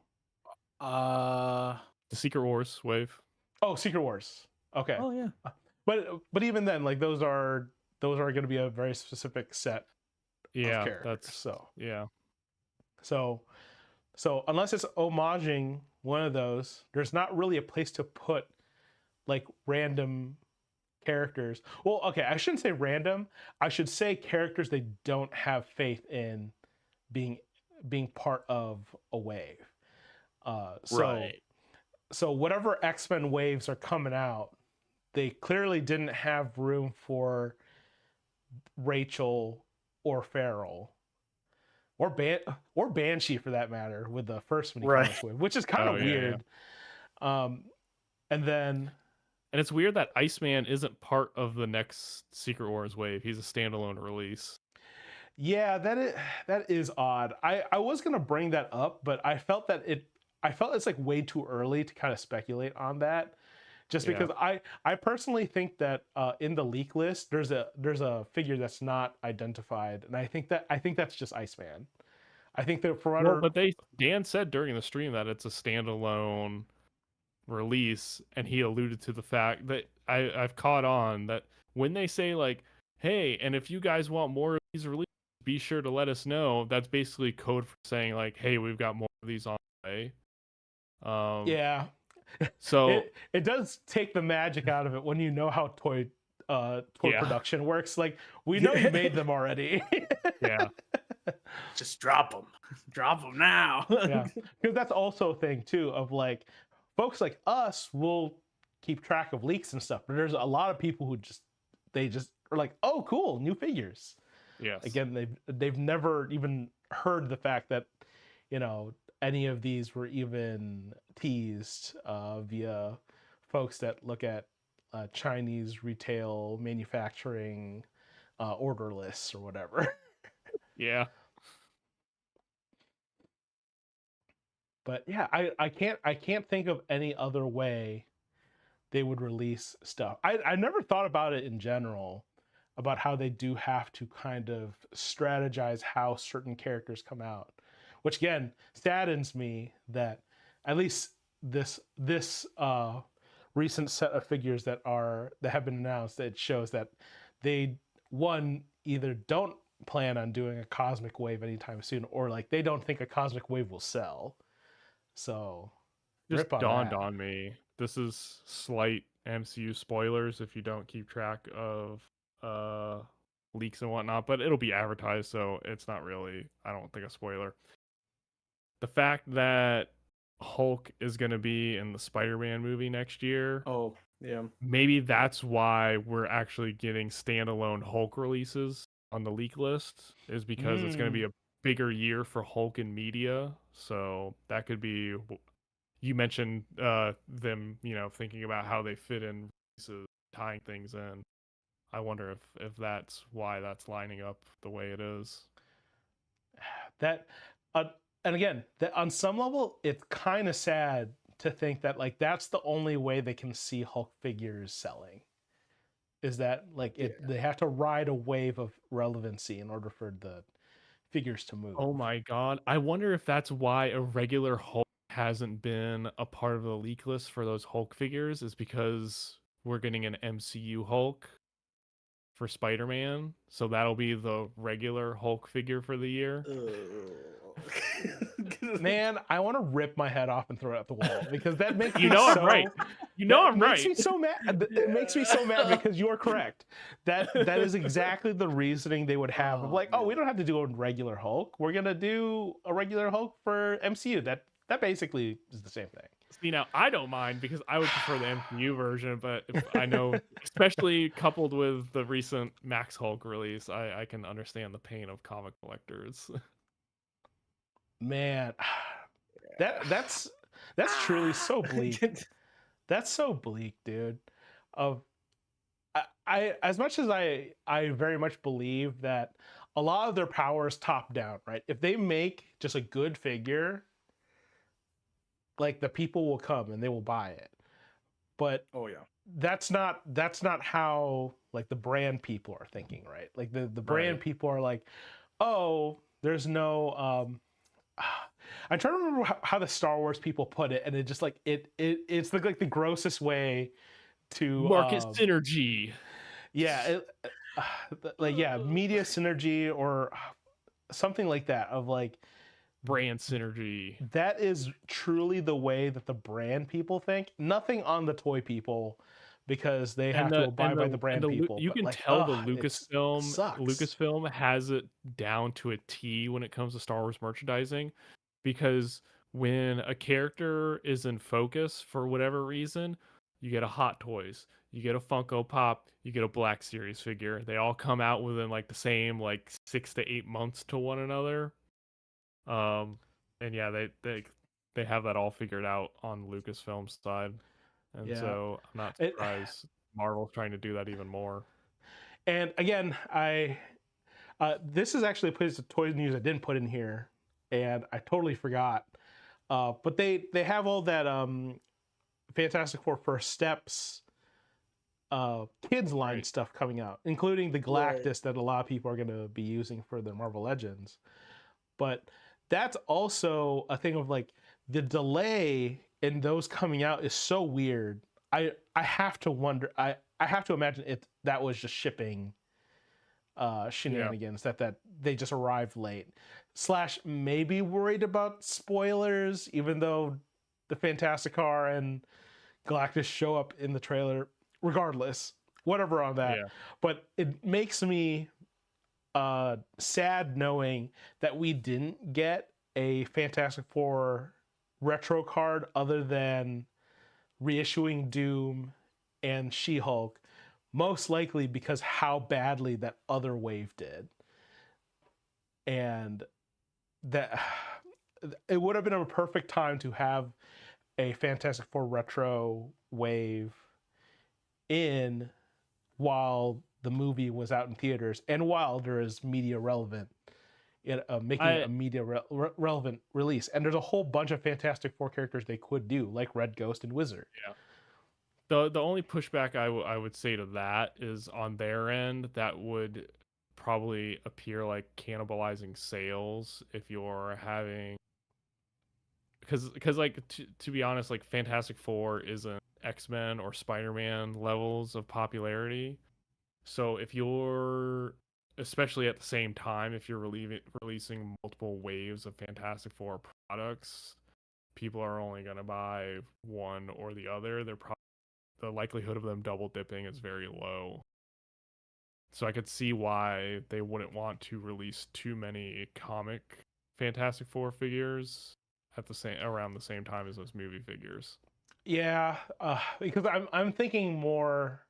Uh The Secret Wars wave. Oh, Secret Wars. Okay. oh yeah. But even then, like those are going to be a very specific set of Yeah, characters. that's So unless it's homaging one of those, there's not really a place to put like random characters. Well, okay, I shouldn't say random. I should say characters they don't have faith in being part of a wave. Right. So whatever X-Men waves are coming out, they clearly didn't have room for Rachel or Farrell or Banshee for that matter with the first mini Right. comic wave, which is kind of Oh, yeah, weird. And then and it's weird that Iceman isn't part of the next Secret Wars wave. He's a standalone release. yeah, that is odd. I was gonna bring that up, but I felt it's like way too early to kind of speculate on that. Just Yeah. because I personally think that in the leak list there's a figure that's not identified, and I think that's just Iceman. I think that Well, but Dan said during the stream that it's a standalone release, and he alluded to the fact that I've caught on that when they say like, hey, and if you guys want more of these releases, be sure to let us know. That's basically code for saying like, hey, we've got more of these on the way. yeah. So It does take the magic out of it when you know how toy Yeah. production works. Like, we know you made them already. Yeah. Just drop them now. Yeah, because that's also a thing too of like folks like us will keep track of leaks and stuff, but there's a lot of people who they just are like, oh cool, new figures. Yes. Again, they've never even heard the fact that, you know, any of these were even teased via folks that look at Chinese retail manufacturing order lists or whatever. Yeah. But yeah, I can't think of any other way they would release stuff. I never thought about it in general, about how they do have to kind of strategize how certain characters come out, which again saddens me that at least this recent set of figures that have been announced, it shows that they either don't plan on doing a cosmic wave anytime soon, or like they don't think a cosmic wave will sell. So Just rip on dawned that. on me. This is slight MCU spoilers if you don't keep track of leaks and whatnot, but it'll be advertised, so it's not really, I don't think, a spoiler. The fact that Hulk is going to be in the Spider-Man movie next year, Oh, yeah. maybe that's why we're actually getting standalone Hulk releases on the leak list, is because it's going to be a bigger year for Hulk in media. So that could be. You mentioned them, thinking about how they fit in releases, tying things in. I wonder if that's why that's lining up the way it is. That and again, that on some level it's kind of sad to think that like that's the only way they can see Hulk figures selling, is that like they have to ride a wave of relevancy in order for the figures to move. Oh my god. I wonder if that's why a regular Hulk hasn't been a part of the leak list for those Hulk figures, is because we're getting an MCU Hulk for Spider-Man. So that'll be the regular Hulk figure for the year. Man, I want to rip my head off and throw it at the wall, because that makes me I'm right. I'm right. Makes me so mad. It makes me so mad because you are correct. That is exactly the reasoning they would have of like, oh, we don't have to do a regular Hulk. We're gonna do a regular Hulk for MCU. That basically is the same thing. See, now I don't mind because I would prefer the MCU version, but if I know, especially coupled with the recent Max Hulk release, I can understand the pain of comic collectors. Man, that's truly so bleak. That's so bleak, dude. Of I as much as I very much believe that a lot of their power is top down, right? If they make just a good figure, like the people will come and they will buy it. But oh yeah, that's not how like the brand people are thinking, right? Like the brand people are like, oh, there's no I'm trying to remember how the Star Wars people put it, and it just like it's like the grossest way to market synergy. Yeah, media synergy or something like that, of like brand synergy. That is truly the way that the brand people think. Nothing on the toy people, because they have to abide by the brand people. You but can like, tell the Lucasfilm sucks. has it down to a T when it comes to Star Wars merchandising, because when a character is in focus for whatever reason, you get a Hot Toys, you get a Funko Pop, you get a Black Series figure. They all come out within like the same like 6 to 8 months to one another. And yeah, they have that all figured out on Lucasfilm's side. And so I'm not surprised Marvel's trying to do that even more. And again, this is actually a piece of toy news I didn't put in here, and I totally forgot. But they have all that Fantastic Four First Steps kids line stuff coming out, including the Galactus that a lot of people are going to be using for their Marvel Legends. But that's also a thing of like the delay in those coming out is so weird. I have to wonder. I have to imagine that was just shipping shenanigans, that they just arrived late. / maybe worried about spoilers, even though the Fantastic Car and Galactus show up in the trailer. Regardless, whatever on that. Yeah. But it makes me sad knowing that we didn't get a Fantastic Four retro card other than reissuing Doom and She-Hulk, most likely because how badly that other wave did. And that it would have been a perfect time to have a Fantastic Four retro wave in while the movie was out in theaters and while there is media relevant, making a media relevant release. And there's a whole bunch of Fantastic Four characters they could do, like Red Ghost and Wizard. Yeah. The only pushback I would say to that is on their end, that would probably appear like cannibalizing sales if you're having, because like to be honest, like Fantastic Four isn't X-Men or Spider-Man levels of popularity. So if you're, especially at the same time, if you're releasing multiple waves of Fantastic Four products, people are only going to buy one or the other. The likelihood of them double dipping is very low. So I could see why they wouldn't want to release too many comic Fantastic Four figures at around the same time as those movie figures. Yeah, because I'm thinking more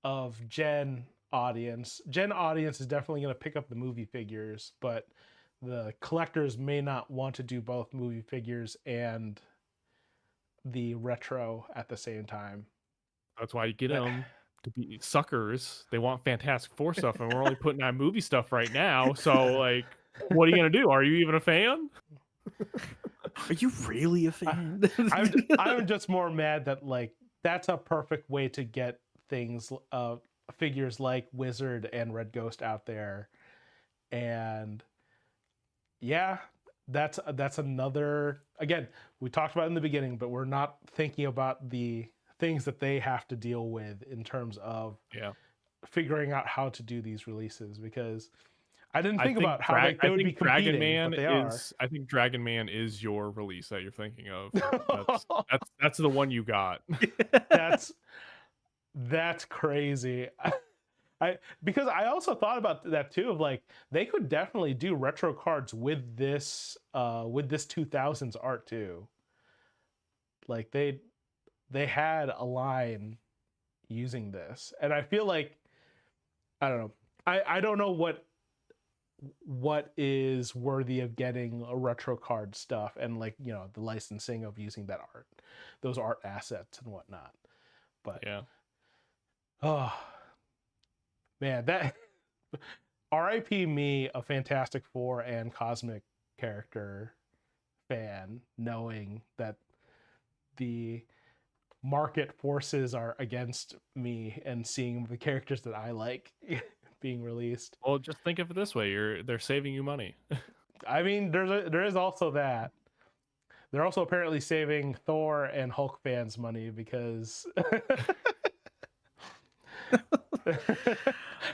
of Gen audience. Gen audience is definitely going to pick up the movie figures, but the collectors may not want to do both movie figures and the retro at the same time. That's why you get them to be suckers. They want Fantastic Four stuff, and we're only putting out movie stuff right now. So, like, what are you gonna do? Are you even a fan? Are you really a fan? I'm just more mad that like that's a perfect way to get things, figures like Wizard and Red Ghost out there, and yeah, that's another. Again, we talked about it in the beginning, but we're not thinking about the things that they have to deal with in terms of figuring out how to do these releases, because I didn't think about how like they would be competing, but they are. I think Dragon Man is your release that you're thinking of. That's the one you got. That's crazy. Because I also thought about that too, of like they could definitely do retro cards with this 2000s art too. Like they had a line using this, and I feel like, I don't know, I don't know what is worthy of getting a retro card stuff, and like, you know, the licensing of using that art, those art assets and whatnot. But yeah, oh man, that RIP me, a Fantastic Four and Cosmic character fan, knowing that the market forces are against me and seeing the characters that I like being released. well, just think of it this way: they're saving you money. I mean, there is also that. They're also apparently saving Thor and Hulk fans money, because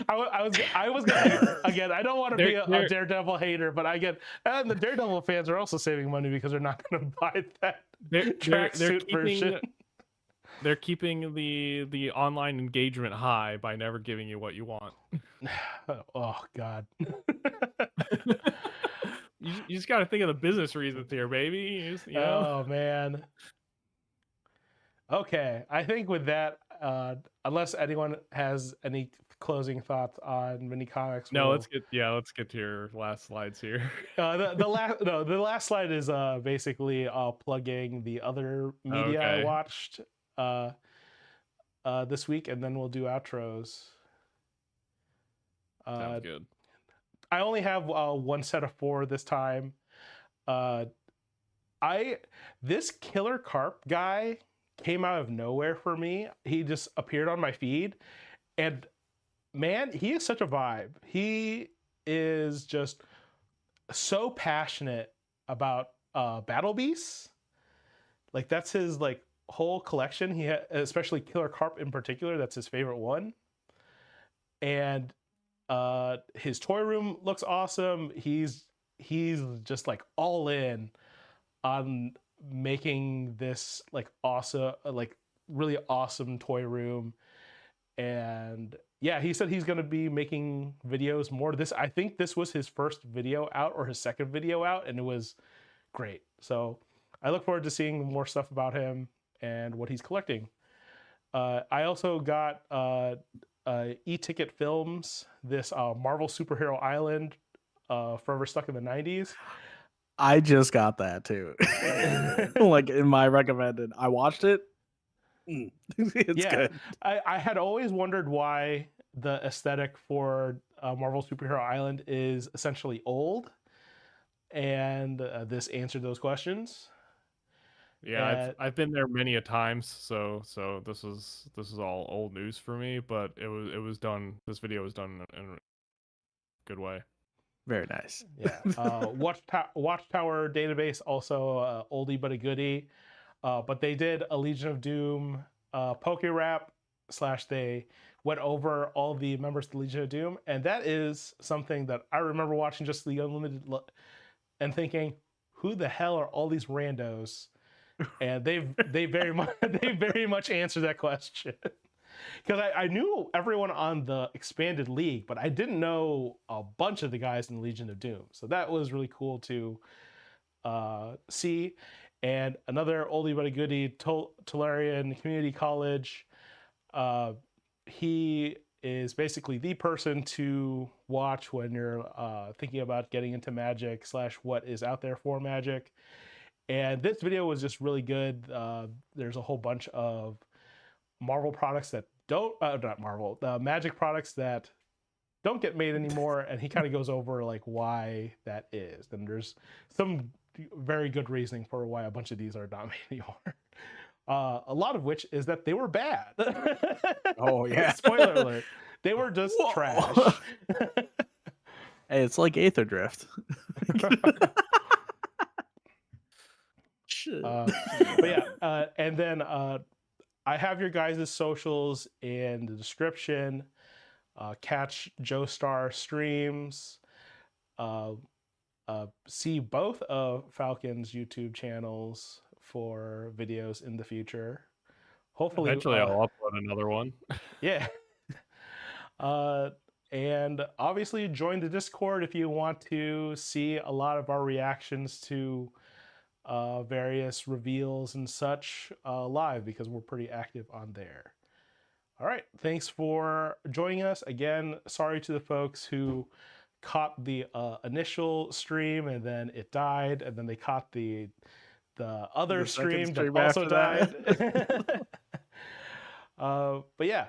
I was gonna, again, I don't want to be a Daredevil hater, but and the Daredevil fans are also saving money because they're not going to buy that tracksuit version. They're keeping the online engagement high by never giving you what you want. Oh God. You just got to think of the business reasons here, baby. You know? Oh man. Okay, I think with that, unless anyone has any closing thoughts on mini comics, no, let's get to your last slides here. The last slide is basically plugging the other media I watched this week, and then we'll do outros. Sounds good. I only have one set of 4 this time. This Killer Carp guy came out of nowhere for me. He just appeared on my feed, and man, he is such a vibe. He is just so passionate about Battle Beasts. Like that's his like whole collection. He especially Killer Carp in particular. That's his favorite one. And his toy room looks awesome. He's just like all in on making this like awesome, like really awesome toy room. And yeah, he said he's going to be making videos more. I think this was his first video out or his second video out, and it was great. So I look forward to seeing more stuff about him and what he's collecting. I also got e-ticket films, this Marvel Superhero Island, Forever Stuck in the 90s. I just got that too. Like in my recommended. I watched it. It's good. I had always wondered why the aesthetic for Marvel Superhero Island is essentially old, and this answered those questions. Yeah, I've been there many a times, so this is all old news for me, but it was done. This video was done in a good way. Very nice. Yeah. Watchtower database, also oldie but a goodie. But they did a Legion of Doom poke rap / they went over all the members of the Legion of Doom, and that is something that I remember watching Justice League Unlimited and thinking, who the hell are all these randos? And they very much answered that question. Because I knew everyone on the expanded league, but I didn't know a bunch of the guys in the Legion of Doom. So that was really cool to see. And another oldie but a goodie, Tolarian Community College. He is basically the person to watch when you're thinking about getting into Magic / what is out there for Magic. And this video was just really good. There's a whole bunch of Marvel products that don't, not Marvel, the Magic products that don't get made anymore. And he kind of goes over like why that is. And there's some very good reasoning for why a bunch of these are not made anymore. A lot of which is that they were bad. Oh yeah. Spoiler alert. They were just trash. Hey, it's like Aether Drift. But yeah, and then I have your guys' socials in the description. Catch Joestar streams. See both of Falcon's YouTube channels for videos in the future. Hopefully, eventually I'll upload another one. Yeah. And obviously join the Discord if you want to see a lot of our reactions to various reveals and such live, because we're pretty active on there. All right, thanks for joining us again. Sorry to the folks who caught the initial stream and then it died, and then they caught the other stream that also died. But yeah,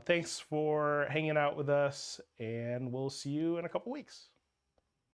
thanks for hanging out with us, and we'll see you in a couple weeks.